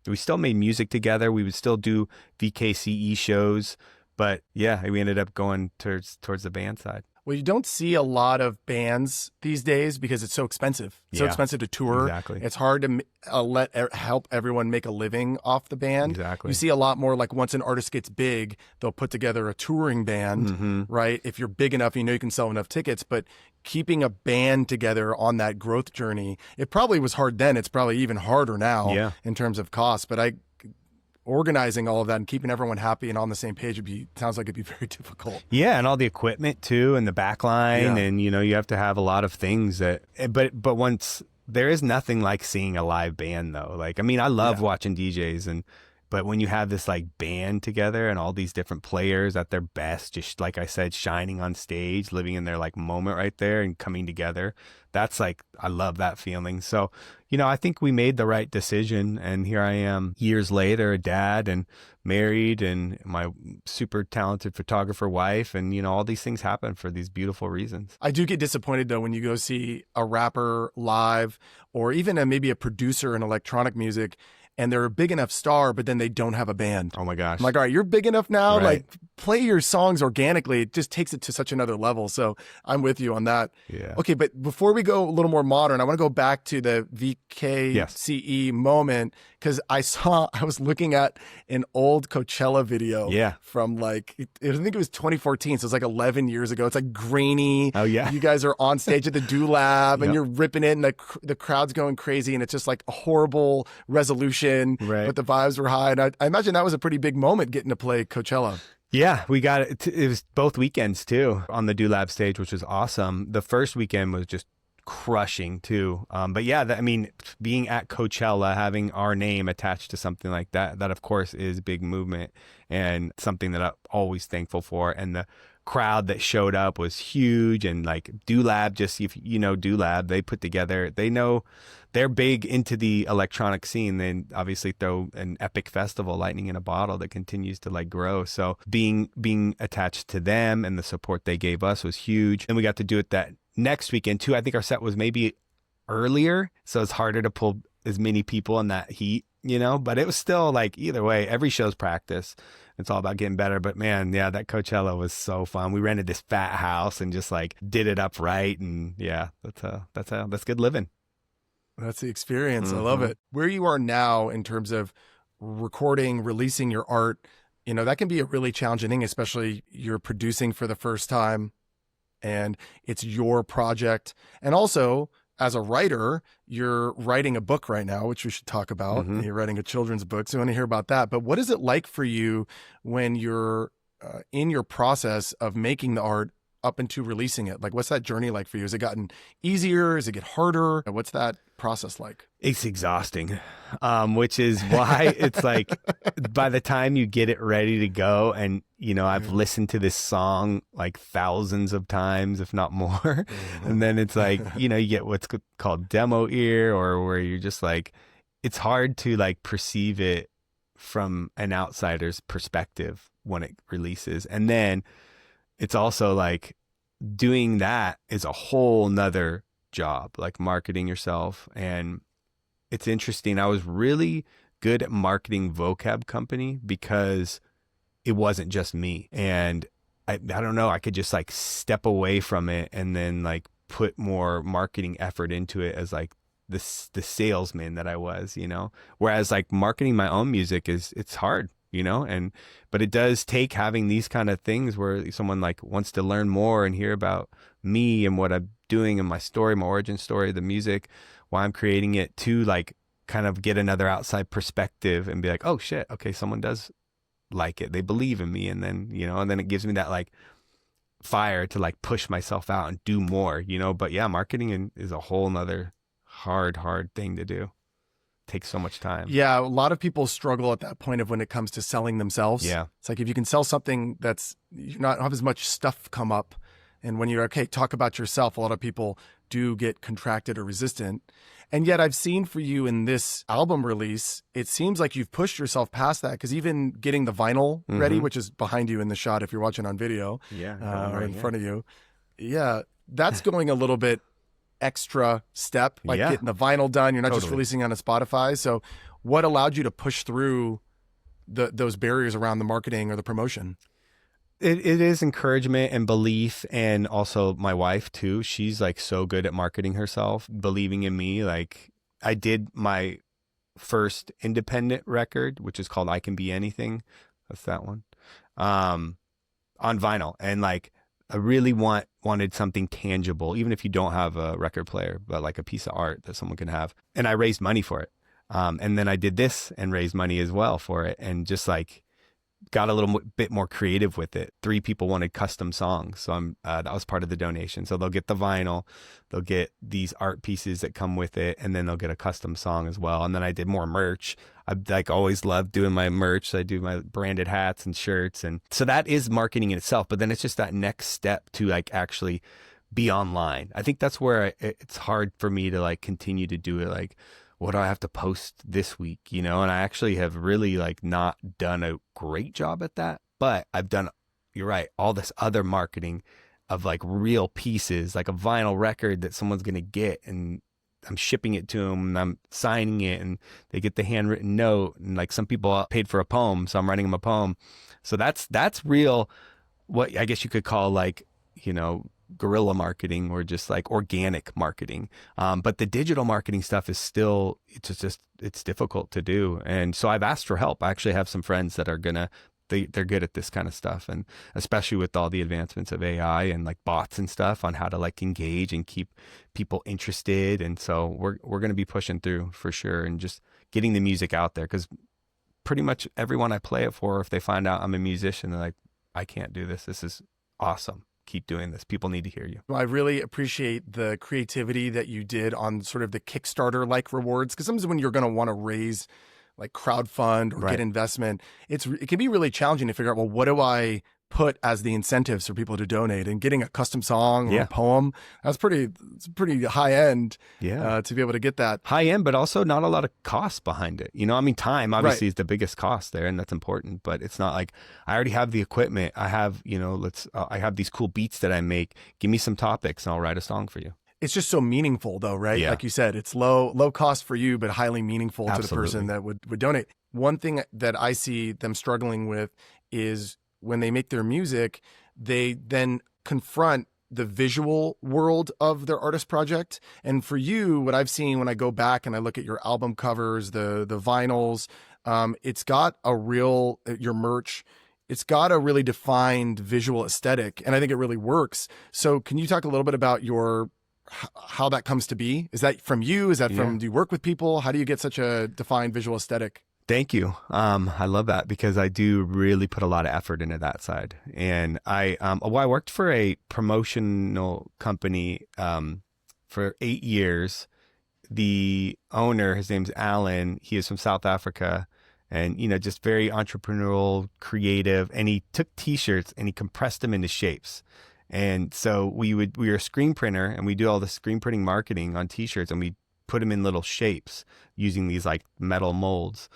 We still made music together. We would still do VKCE shows, but yeah, we ended up going towards the band side. Well, you don't see a lot of bands these days because it's so expensive. It's so expensive to tour. Exactly. It's hard to help everyone make a living off the band. Exactly. You see a lot more like once an artist gets big, they'll put together a touring band, right? If you're big enough, you know you can sell enough tickets. But keeping a band together on that growth journey, it probably was hard then. It's probably even harder now in terms of cost. But organizing all of that and keeping everyone happy and on the same page sounds like it'd be very difficult. Yeah, and all the equipment too, and the back line, and you know, you have to have a lot of things that, but once, there is nothing like seeing a live band though. Like, I mean, I love watching DJs, but when you have this like band together and all these different players at their best, just like I said, shining on stage, living in their like moment right there and coming together, that's like, I love that feeling. So, you know, I think we made the right decision, and here I am years later, a dad and married, and my super talented photographer wife, and you know, all these things happen for these beautiful reasons. I do get disappointed though when you go see a rapper live, or even maybe a producer in electronic music, and they're a big enough star, but then they don't have a band. Oh my gosh. I'm like, all right, you're big enough now. Right. Like, play your songs organically. It just takes it to such another level. So I'm with you on that. Yeah. Okay, but before we go a little more modern, I want to go back to the VKCE moment, because I was looking at an old Coachella video from like, I think it was 2014. So it's like 11 years ago. It's like grainy. Oh yeah. You guys are on stage at the DoLab and you're ripping it, and the crowd's going crazy, and it's just like a horrible resolution. Right. But the vibes were high. And I imagine that was a pretty big moment getting to play Coachella. Yeah, we got it. It was both weekends too on the DoLab stage, which was awesome. The first weekend was just crushing too. But yeah, I mean, being at Coachella, having our name attached to something like that of course is a big movement, and something that I'm always thankful for. And the crowd that showed up was huge, and like DoLab, just if you know DoLab, they put together, they know they're big into the electronic scene. They obviously throw an epic festival, Lightning in a Bottle, that continues to like grow. So being attached to them and the support they gave us was huge. And we got to do it that next weekend too. I think our set was maybe earlier, so it's harder to pull as many people in that heat, you know, but it was still like, either way, every show's practice. It's all about getting better. But man, yeah, that Coachella was so fun. We rented this fat house and just like did it up right. And yeah, that's good living. That's the experience. I love it. Where you are now in terms of recording, releasing your art, you know, that can be a really challenging thing, especially you're producing for the first time and it's your project. And also, as a writer, you're writing a book right now, which we should talk about. You're writing a children's book, so I want to hear about that. But what is it like for you when you're in your process of making the art up into releasing it? Like, what's that journey like for you? Has it gotten easier? Does it get harder? What's that process like? It's exhausting, which is why it's like by the time you get it ready to go, and you know, I've listened to this song like thousands of times, if not more. And then it's like, you know, you get what's called demo ear, or where you're just like, it's hard to like perceive it from an outsider's perspective when it releases. And then it's also like doing that is a whole nother job, like marketing yourself. And it's interesting. I was really good at marketing Vocab Company because it wasn't just me. And I don't know, I could just like step away from it and then like put more marketing effort into it as like the salesman that I was, you know, whereas like marketing my own music it's hard, you know, but it does take having these kind of things where someone like wants to learn more and hear about me and what I'm doing and my story, my origin story, the music, why I'm creating it, to like kind of get another outside perspective and be like, oh shit, okay, someone does like it, they believe in me. And then, you know, and then it gives me that like fire to like push myself out and do more, you know. But yeah, marketing is a whole nother hard thing to do. Takes so much time. Yeah, a lot of people struggle at that point of when it comes to selling themselves. Yeah. It's like if you can sell something that's you not have as much stuff come up, and when you're okay, talk about yourself, a lot of people do get contracted or resistant. And yet I've seen for you in this album release, it seems like you've pushed yourself past that, because even getting the vinyl ready, which is behind you in the shot if you're watching on video, or in front of you. Yeah, that's going a little bit extra step, like getting the vinyl done. You're not just releasing on a Spotify. So what allowed you to push through those barriers around the marketing or the promotion? It is encouragement and belief, and also my wife too. She's like so good at marketing herself, believing in me. Like I did my first independent record, which is called I Can Be Anything. That's that one. On vinyl. And like I really wanted something tangible, even if you don't have a record player, but like a piece of art that someone can have. And I raised money for it. And then I did this and raised money as well for it. And just like got a little bit more creative with it. 3 people wanted custom songs. So that was part of the donation. So they'll get the vinyl, they'll get these art pieces that come with it, and then they'll get a custom song as well. And then I did more merch. I like always loved doing my merch. So I do my branded hats and shirts. And so that is marketing in itself, but then it's just that next step to like actually be online. I think that's where it's hard for me to like continue to do it. Like, what do I have to post this week? You know, and I actually have really like not done a great job at that, but I've done, you're right, all this other marketing of like real pieces, like a vinyl record that someone's going to get, and I'm shipping it to them and I'm signing it, and they get the handwritten note, and like some people paid for a poem, so I'm writing them a poem. So that's real, what I guess you could call like, you know, guerrilla marketing or just like organic marketing. But the digital marketing stuff is still, it's difficult to do. And so I've asked for help. I actually have some friends that are they're good at this kind of stuff. And especially with all the advancements of AI and like bots and stuff on how to like engage and keep people interested. And so we're going to be pushing through for sure and just getting the music out there. 'Cause pretty much everyone I play it for, if they find out I'm a musician, they're like, I can't do this. This is awesome. Keep doing this. People need to hear you. Well, I really appreciate the creativity that you did on sort of the Kickstarter like rewards, because sometimes when you're going to want to raise like crowdfund or get investment, it can be really challenging to figure out, well, what do I put as the incentives for people to donate? And getting a custom song or a poem, it's pretty high end to be able to get that. High end, but also not a lot of cost behind it. You know, I mean, time obviously is the biggest cost there, and that's important, but it's not like I already have the equipment. I have, you know, I have these cool beats that I make. Give me some topics and I'll write a song for you. It's just so meaningful though, right? Yeah. Like you said, it's low cost for you, but highly meaningful to the person that would donate. One thing that I see them struggling with is when they make their music, they then confront the visual world of their artist project. And for you, what I've seen when I go back and I look at your album covers, the vinyls, it's got your merch, it's got a really defined visual aesthetic. And I think it really works. So can you talk a little bit about how that comes to be? Is that from you? Is that from, do you work with people? How do you get such a defined visual aesthetic? Thank you. I love that because I do really put a lot of effort into that side. And I worked for a promotional company for 8 years. The owner, his name's Alan. He is from South Africa, and you know, just very entrepreneurial, creative. And he took T-shirts and he compressed them into shapes. And so we were a screen printer, and we do all the screen printing marketing on T-shirts, and we put them in little shapes using these like metal molds.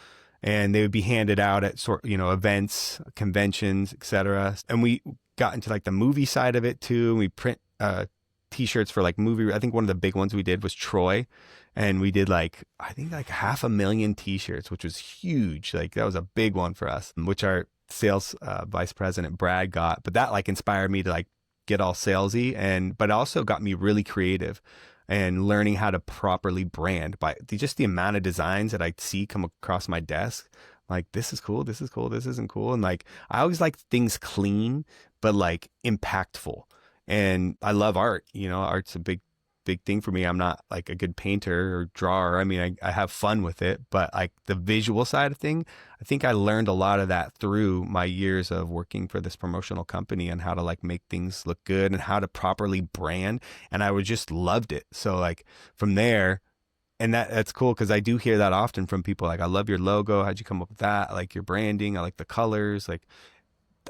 and they would be handed out at events, conventions, etc. And we got into like the movie side of it too. We print t-shirts for like movie. I think one of the big ones we did was Troy, and we did like, I think like 500,000 t-shirts, which was huge. Like that was a big one for us, which our sales vice president Brad got. But that like inspired me to like get all salesy, but also got me really creative and learning how to properly brand by just the amount of designs that I see come across my desk. Like, this is cool, this is cool, this isn't cool. And like, I always like things clean, but like impactful. And I love art, art's a big thing for me. I'm not like a good painter or drawer. I mean, I have fun with it, but like the visual side of thing, I think I learned a lot of that through my years of working for this promotional company and how to like make things look good and how to properly brand. And I would just loved it. So like from there, and that's cool because I do hear that often from people. Like, I love your logo. How'd you come up with that? I like your branding. I like the colors. Like,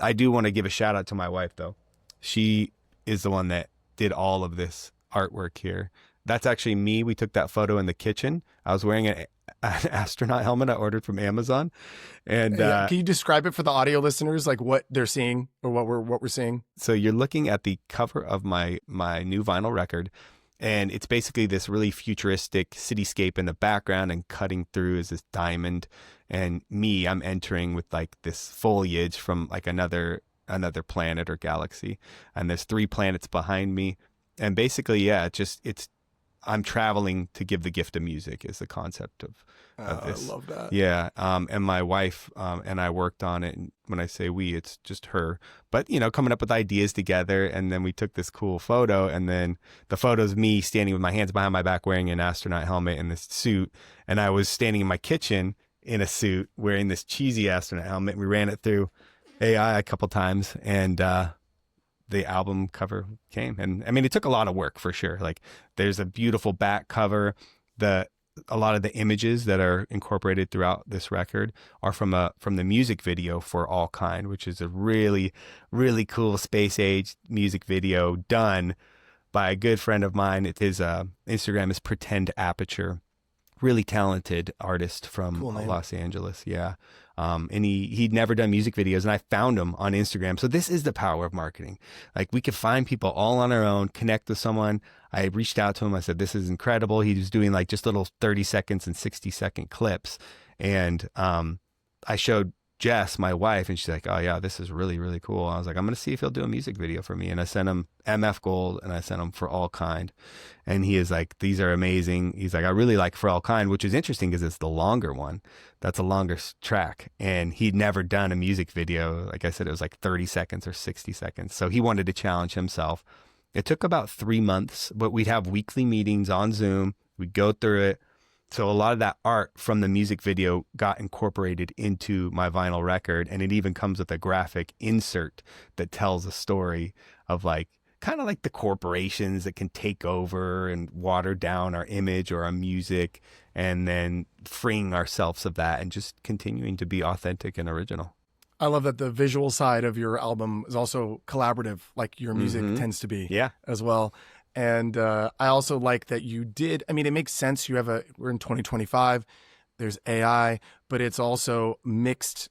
I do want to give a shout out to my wife though. She is the one that did all of this artwork here. That's actually me. We took that photo in the kitchen. I was wearing an astronaut helmet I ordered from Amazon. And can you describe it for the audio listeners, like what they're seeing or what we're seeing? So you're looking at the cover of my new vinyl record, and it's basically this really futuristic cityscape in the background, and cutting through is this diamond, and I'm entering with like this foliage from like another planet or galaxy, and there's 3 planets behind me. And basically, yeah, I'm traveling to give the gift of music is the concept of this. I love that. Yeah. And my wife and I worked on it. And when I say we, it's just her. But, coming up with ideas together. And then we took this cool photo. And then the photo's me standing with my hands behind my back wearing an astronaut helmet and this suit. And I was standing in my kitchen in a suit wearing this cheesy astronaut helmet. We ran it through AI a couple times. And the album cover came. And I mean, it took a lot of work for sure. Like, there's a beautiful back cover. A lot of the images that are incorporated throughout this record are from the music video for All Kind, which is a really, really cool space age music video done by a good friend of mine. His Instagram is Pretend Aperture. Really talented artist from Los Angeles. Yeah. And he'd never done music videos, and I found him on Instagram. So this is the power of marketing. Like, we could find people all on our own, connect with someone. I reached out to him. I said, this is incredible. He was doing like just little 30 seconds and 60-second clips. And I showed Jess, my wife, and she's like, oh yeah, this is really, really cool. I was like, I'm going to see if he'll do a music video for me. And I sent him MF Gold, and I sent him For All Kind. And he is like, these are amazing. He's like, I really like For All Kind, which is interesting because it's the longer one. That's a longer track. And he'd never done a music video. Like I said, it was like 30 seconds or 60 seconds. So he wanted to challenge himself. It took about 3 months, but we'd have weekly meetings on Zoom. We'd go through it. So a lot of that art from the music video got incorporated into my vinyl record, and it even comes with a graphic insert that tells a story of like, kind of like the corporations that can take over and water down our image or our music, and then freeing ourselves of that and just continuing to be authentic and original. I love that the visual side of your album is also collaborative, like your music tends to be as well. And I also like that you did, I mean, it makes sense. We're in 2025, there's AI, but it's also mixed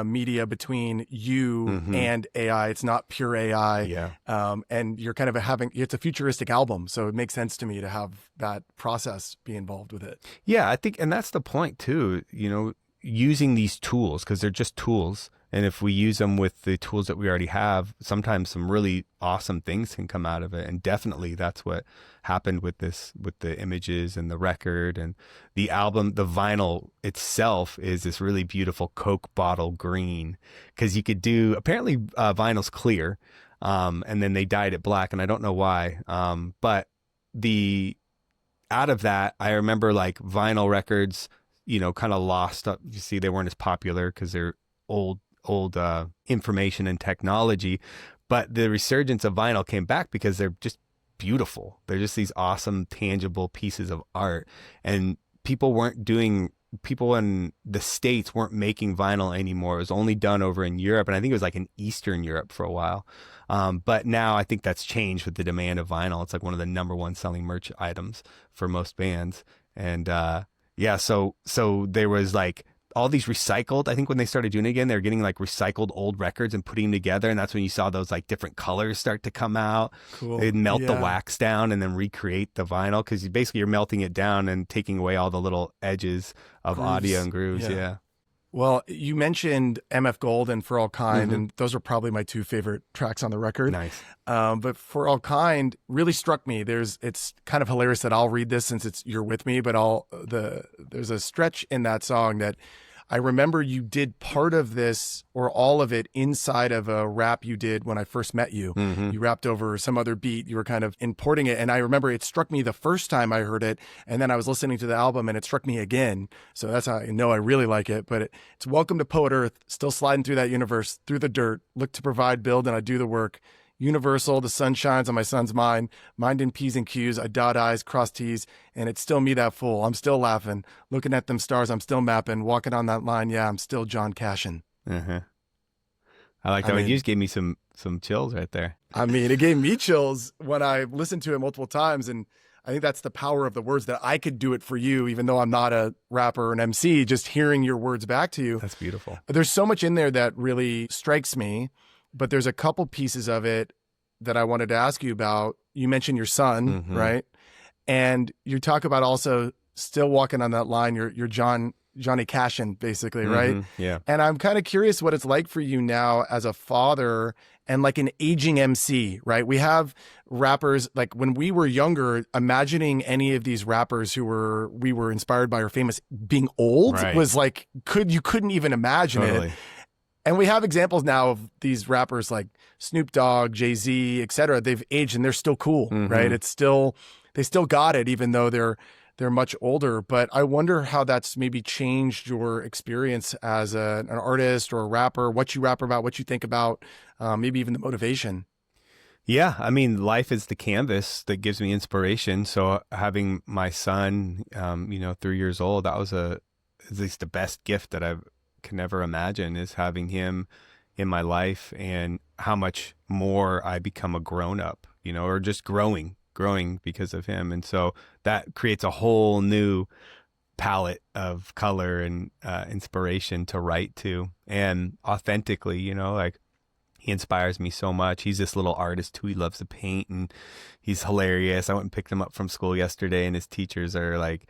media between you and AI. It's not pure AI. Yeah. And you're kind of it's a futuristic album. So it makes sense to me to have that process be involved with it. Yeah, I think, and that's the point too, using these tools, because they're just tools. And if we use them with the tools that we already have, sometimes some really awesome things can come out of it. And definitely that's what happened with the images and the record and the album. The vinyl itself is this really beautiful Coke bottle green, because you could do, apparently vinyl's clear, and then they dyed it black, and I don't know why. But out of that, I remember like vinyl records, kind of lost up. You see, they weren't as popular because they're old information and technology, but the resurgence of vinyl came back because they're just beautiful. They're just these awesome, tangible pieces of art, and people in the States weren't making vinyl anymore. It was only done over in Europe, and I think it was like in Eastern Europe for a while. But now I think that's changed with the demand of vinyl. It's like one of the number one selling merch items for most bands. And so there was like all these recycled, I think when they started doing it again, they were getting like recycled old records and putting them together. And that's when you saw those like different colors start to come out. Cool. They'd melt the Yeah. wax down and then recreate the vinyl, because you're melting it down and taking away all the little edges of Grooves. audio and grooves. Yeah. Well, you mentioned MF Gold and For All Kind, and those are probably my two favorite tracks on the record. Nice. But For All Kind really struck me. It's kind of hilarious that I'll read this since you're with me, but there's a stretch in that song that I remember you did part of this or all of it inside of a rap you did when I first met you. You rapped over some other beat. You were kind of importing it. And I remember it struck me the first time I heard it. And then I was listening to the album and it struck me again. So that's how I know I really like it. But it's Welcome to Poet Earth, still sliding through that universe, through the dirt, look to provide, build, and I do the work. Universal, the sun shines on my son's mind in P's and Q's, I dot I's, cross T's, and it's still me that fool. I'm still laughing, looking at them stars, I'm still mapping, walking on that line, yeah, I'm still John Cashin. I like that. You just gave me some chills right there. I mean, it gave me chills when I listened to it multiple times, and I think that's the power of the words, that I could do it for you, even though I'm not a rapper or an MC, just hearing your words back to you. That's beautiful. There's so much in there that really strikes me. But there's a couple pieces of it that I wanted to ask you about. You mentioned your son, right? And you talk about also still walking on that line. You're Johnny Cashin, basically, right? Yeah. And I'm kind of curious what it's like for you now as a father and like an aging MC, right? We have rappers, like when we were younger, imagining any of these rappers we were inspired by or famous being old was like, you couldn't even imagine it. And we have examples now of these rappers like Snoop Dogg, Jay-Z, et cetera. They've aged and they're still cool, right? They still got it, even though they're much older. But I wonder how that's maybe changed your experience as an artist or a rapper, what you rap about, what you think about, maybe even the motivation. Yeah, I mean, life is the canvas that gives me inspiration. So having my son, 3 years old, that was at least the best gift that I can never imagine, is having him in my life, and how much more I become a grown up, or just growing because of him. And so that creates a whole new palette of color and inspiration to write to, and authentically, like he inspires me so much. He's this little artist too. He loves to paint and he's hilarious. I went and picked him up from school yesterday, and his teachers are like,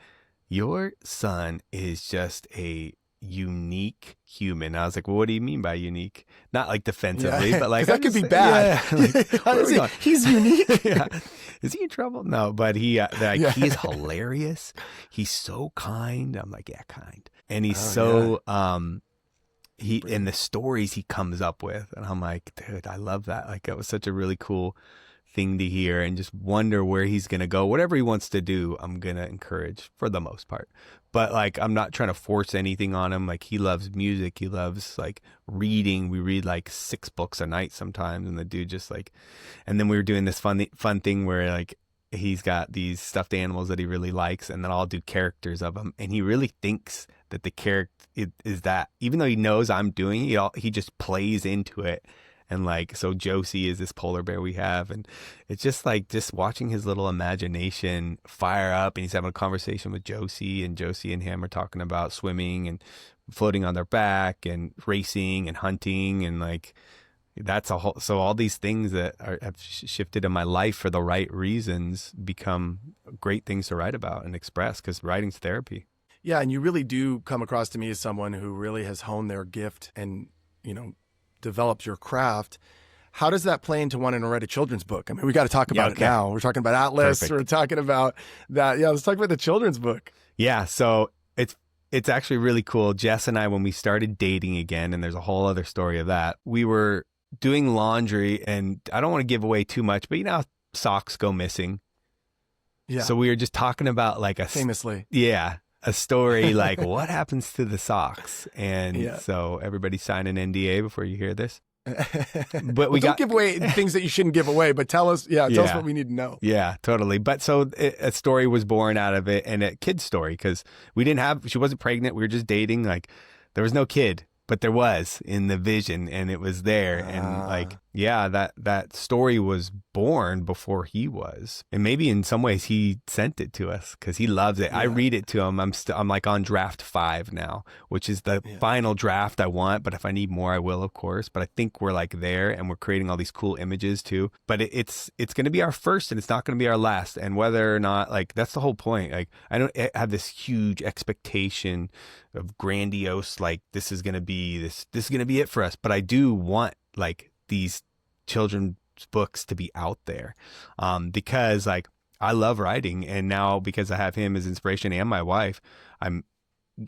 "Your son is just a unique human." I was like, "Well, what do you mean by unique?" Not like defensively, but like that could be bad. Yeah, he's unique. Yeah. Is he in trouble? No, but he is hilarious. He's so kind. I'm like, yeah, kind. And he's in the stories he comes up with, and I'm like, dude, I love that. Like, it was such a really cool thing to hear, and just wonder where he's going to go. Whatever he wants to do, I'm going to encourage for the most part. But like, I'm not trying to force anything on him. Like, he loves music. He loves like reading. We read like 6 books a night sometimes. And the dude just like, and then we were doing this fun thing where like, he's got these stuffed animals that he really likes, and then I'll do characters of them. And he really thinks that the character is that, even though he knows I'm doing it, he just plays into it. And like, so Josie is this polar bear we have. And it's just like, just watching his little imagination fire up. And he's having a conversation with Josie, and Josie and him are talking about swimming and floating on their back and racing and hunting. And like, that's so all these things that have shifted in my life for the right reasons become great things to write about and express, because writing's therapy. Yeah. And you really do come across to me as someone who really has honed their gift and, developed your craft. How does that play into wanting to write a children's book? I mean, we got to talk about it now. We're talking about Atlas. Perfect. We're talking about that. Yeah, let's talk about the children's book. Yeah, so it's actually really cool. Jess and I, when we started dating again, and there's a whole other story of that, we were doing laundry, and I don't want to give away too much, but how socks go missing. Yeah. So we were just talking about like famously. Yeah. A story like, what happens to the socks? And so everybody sign an NDA before you hear this. But don't give away things that you shouldn't give away, but tell us us what we need to know. Yeah, totally. But so a story was born out of it, and a kid's story, because she wasn't pregnant. We were just dating. Like, there was no kid. but there was in the vision, and it was there. And like, yeah, that story was born before he was. And maybe in some ways he sent it to us because he loves it. Yeah. I read it to him. I'm like on draft 5 now, which is the final draft I want. But if I need more, I will, of course. But I think we're like there, and we're creating all these cool images too. But it's going to be our first, and it's not going to be our last. And whether or not, like, that's the whole point. Like, I don't have this huge expectation of grandiose, like, this is going to be it for us. But I do want like these children's books to be out there, because like I love writing, and now because I have him as inspiration and my wife, I'm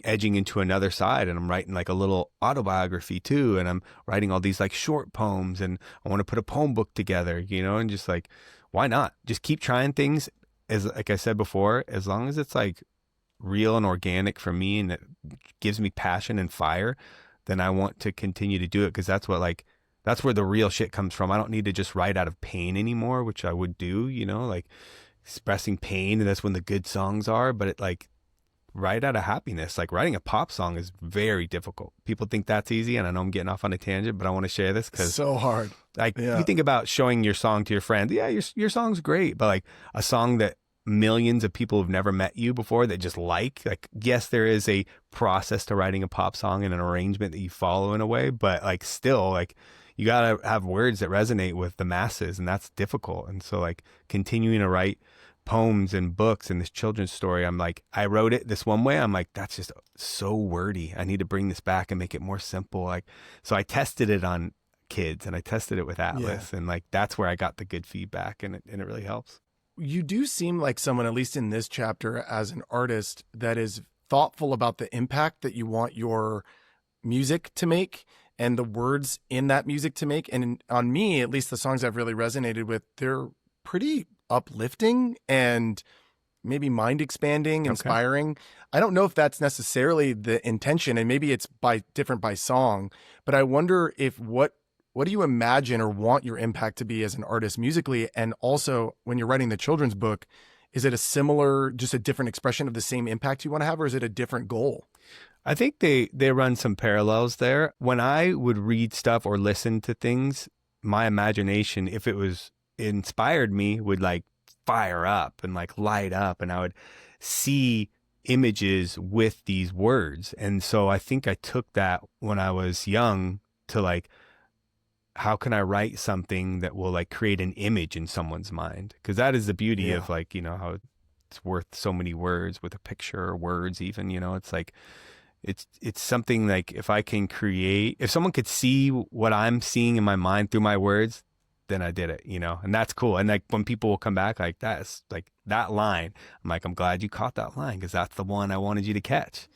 edging into another side, and I'm writing like a little autobiography too, and I'm writing all these like short poems, and I want to put a poem book together, you know, and just like, why not just keep trying things, as like I said before, as long as it's like real and organic for me and it gives me passion and fire, then I want to continue to do it, because that's where the real shit comes from. I don't need to just write out of pain anymore, which I would do, you know, like expressing pain, and that's when the good songs are. But it like write out of happiness. Like writing a pop song is very difficult. People think that's easy, and I know I'm getting off on a tangent, but I want to share this because so hard. Like you think about showing your song to your friend. Yeah, your song's great, but like a song that millions of people have never met you before that just like yes, there is a process to writing a pop song and an arrangement that you follow in a way, but like still like you gotta have words that resonate with the masses, and that's difficult. And so like continuing to write poems and books and this children's story, I'm like, I wrote it this one way, I'm like, that's just so wordy, I need to bring this back and make it more simple. Like, so I tested it on kids, and I tested it with Atlas, and like that's where I got the good feedback, and it really helps. You do seem like someone, at least in this chapter, as an artist that is thoughtful about the impact that you want your music to make and the words in that music to make. And on me, at least the songs I've really resonated with, they're pretty uplifting and maybe mind expanding, inspiring. Okay. I don't know if that's necessarily the intention, and maybe it's different by song, but I wonder if what do you imagine or want your impact to be as an artist musically? And also when you're writing the children's book, is it a similar, just a different expression of the same impact you want to have, or is it a different goal? I think they run some parallels there. When I would read stuff or listen to things, my imagination, if it was inspired me, would like fire up and like light up, and I would see images with these words. And so I think I took that when I was young to like, how can I write something that will like create an image in someone's mind? Because that is the beauty of like, you know, how it's worth so many words with a picture, or words even, you know, it's like, it's something like, if I can create, if someone could see what I'm seeing in my mind through my words, then I did it, you know, and that's cool. And like when people will come back like, that's like that line, I'm like, I'm glad you caught that line, because that's the one I wanted you to catch.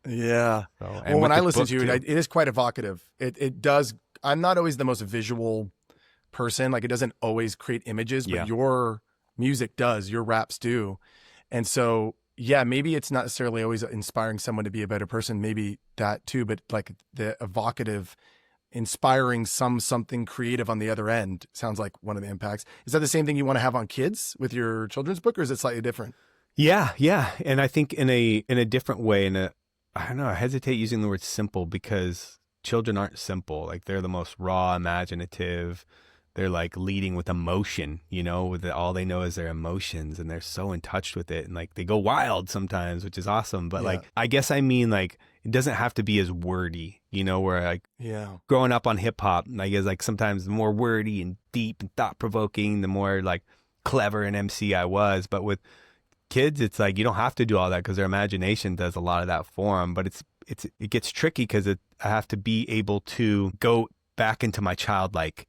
Yeah. So, well, when I listen to it is quite evocative. It does. I'm not always the most visual person. Like, it doesn't always create images, but your music does, your raps do. And so, yeah, maybe it's not necessarily always inspiring someone to be a better person. Maybe that too, but like the evocative, inspiring something creative on the other end sounds like one of the impacts. Is that the same thing you want to have on kids with your children's book, or is it slightly different? Yeah. And I think in a different way, I don't know, I hesitate using the word simple, because children aren't simple. Like, they're the most raw, imaginative. They're like leading with emotion, you know, all they know is their emotions, and they're so in touch with it, and like they go wild sometimes, which is awesome. But like, I guess I mean, like, it doesn't have to be as wordy, you know, where like growing up on hip hop, I guess like sometimes the more wordy and deep and thought provoking, the more like clever an MC I was. But with kids, it's like, you don't have to do all that, because their imagination does a lot of that for them. But it gets tricky, because I have to be able to go back into my childlike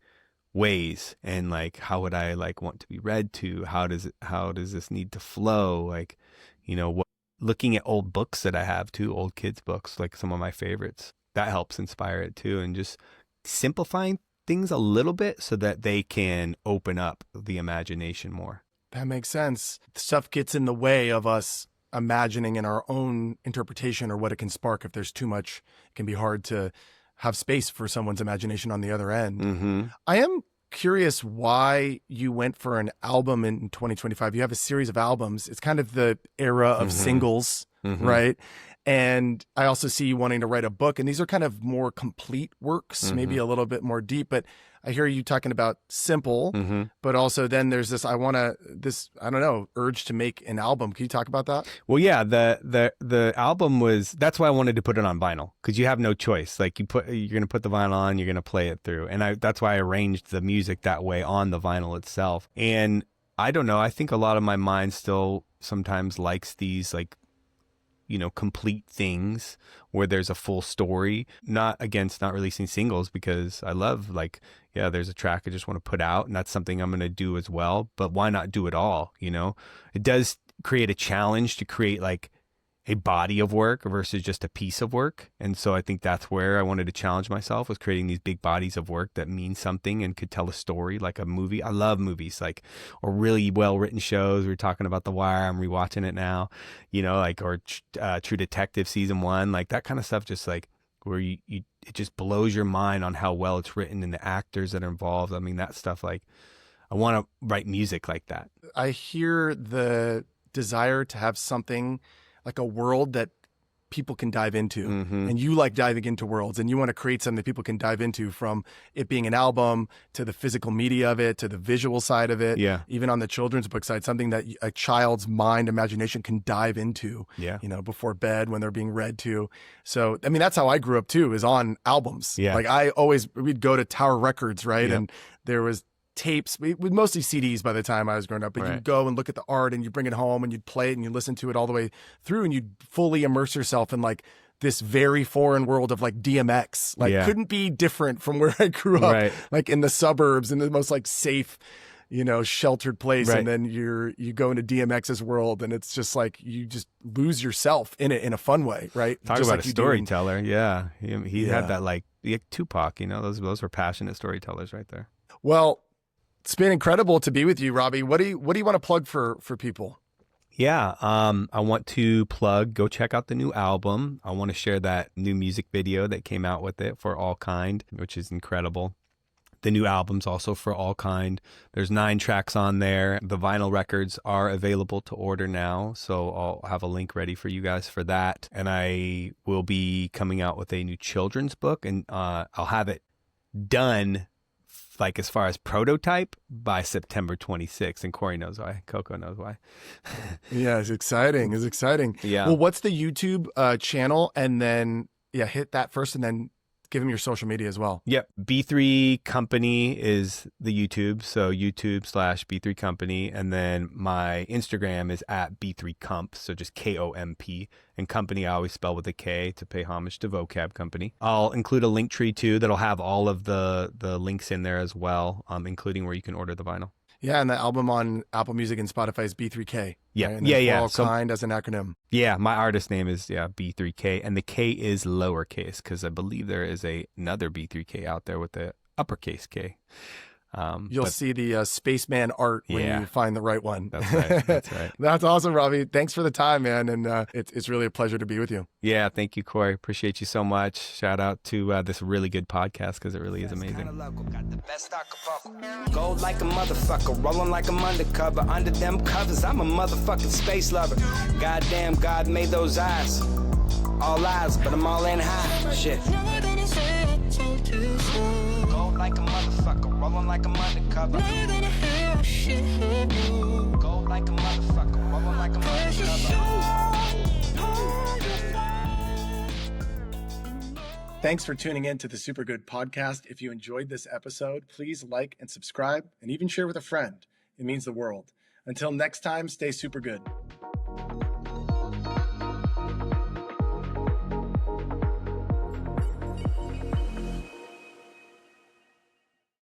ways, and like, how would I like want to be read to? How does this need to flow? Like, you know, looking at old books that I have too, old kids books, like some of my favorites, that helps inspire it too. And just simplifying things a little bit so that they can open up the imagination more. That makes sense. Stuff gets in the way of us imagining in our own interpretation, or what it can spark. If there's too much, it can be hard to have space for someone's imagination on the other end. Mm-hmm. I am curious why you went for an album in 2025. You have a series of albums. It's kind of the era of singles, right? And I also see you wanting to write a book, and these are kind of more complete works, maybe a little bit more deep, but I hear you talking about simple, but also then there's this, I don't know, urge to make an album. Can you talk about that? Well, yeah, the album that's why I wanted to put it on vinyl, because you have no choice. Like you're going to put the vinyl on, you're going to play it through. And that's why I arranged the music that way on the vinyl itself. And I don't know, I think a lot of my mind still sometimes likes these like, complete things where there's a full story. Not against not releasing singles, because I love there's a track I just want to put out, and that's something I'm going to do as well. But why not do it all? It does create a challenge to create like a body of work versus just a piece of work. And so I think that's where I wanted to challenge myself, was creating these big bodies of work that mean something and could tell a story, like a movie. I love movies, or really well written shows. We were talking about The Wire. I'm rewatching it now, or True Detective season 1, like that kind of stuff. Just like where it just blows your mind on how well it's written and the actors that are involved. I mean, that stuff, like I want to write music like that. I hear the desire to have something like a world that people can dive into, and you like diving into worlds, and you want to create something that people can dive into, from it being an album to the physical media of it to the visual side of it, even on the children's book side, something that a child's mind, imagination can dive into, before bed when they're being read to. So, I mean, that's how I grew up too, is on albums. Like we'd go to Tower Records, right? And there was tapes, with mostly CDs by the time I was growing up, but you'd go and look at the art and you'd bring it home and you'd play it and you'd listen to it all the way through, and you'd fully immerse yourself in like this very foreign world of like DMX. Couldn't be different from where I grew up, like in the suburbs, in the most like safe, sheltered place. And then you go into DMX's world, and it's just like you just lose yourself in it in a fun way, right? Talk just about like a storyteller. He had that like Tupac, those were passionate storytellers right there. Well, it's been incredible to be with you, Robbie. What do you want to plug for people? Yeah, I want to plug, go check out the new album. I want to share that new music video that came out with it, For All Kind, which is incredible. The new album's also For All Kind. There's 9 tracks on there. The vinyl records are available to order now, so I'll have a link ready for you guys for that. And I will be coming out with a new children's book, and I'll have it done, like as far as prototype, by September 26th. And Cory knows why. Coco knows why. Yeah, it's exciting. It's exciting. Yeah. Well, what's the YouTube channel? And then, hit that first, and then give them your social media as well. Yep. B3 Company is the YouTube. So YouTube/B3 Company. And then my Instagram is @B3Comp. So just KOMP. And company, I always spell with a K to pay homage to Vocab Company. I'll include a link tree too that'll have all of the links in there as well, including where you can order the vinyl. Yeah, and the album on Apple Music and Spotify is B3K. Yeah, right? And yeah. For All Kind as an acronym. Yeah, my artist name is B3K, and the K is lowercase, because I believe there is another B3K out there with the uppercase K. You'll see the spaceman art when you find the right one. That's right. That's right. That's awesome, Robbie. Thanks for the time, man. And it's really a pleasure to be with you. Yeah, thank you, Cory. Appreciate you so much. Shout out to this really good podcast, because it really is amazing. Gold like a motherfucker, rolling like I'm undercover. Under them covers, I'm a motherfucking space lover. Goddamn, God made those eyes. All eyes, but I'm all in high. Shit. Gold like a motherfucker, rolling like I'm undercover. Gold like a motherfucker, rolling like I'm undercover. Thanks for tuning in to the Super Good Podcast. If you enjoyed this episode, please like and subscribe, and even share with a friend. It means the world. Until next time, stay super good.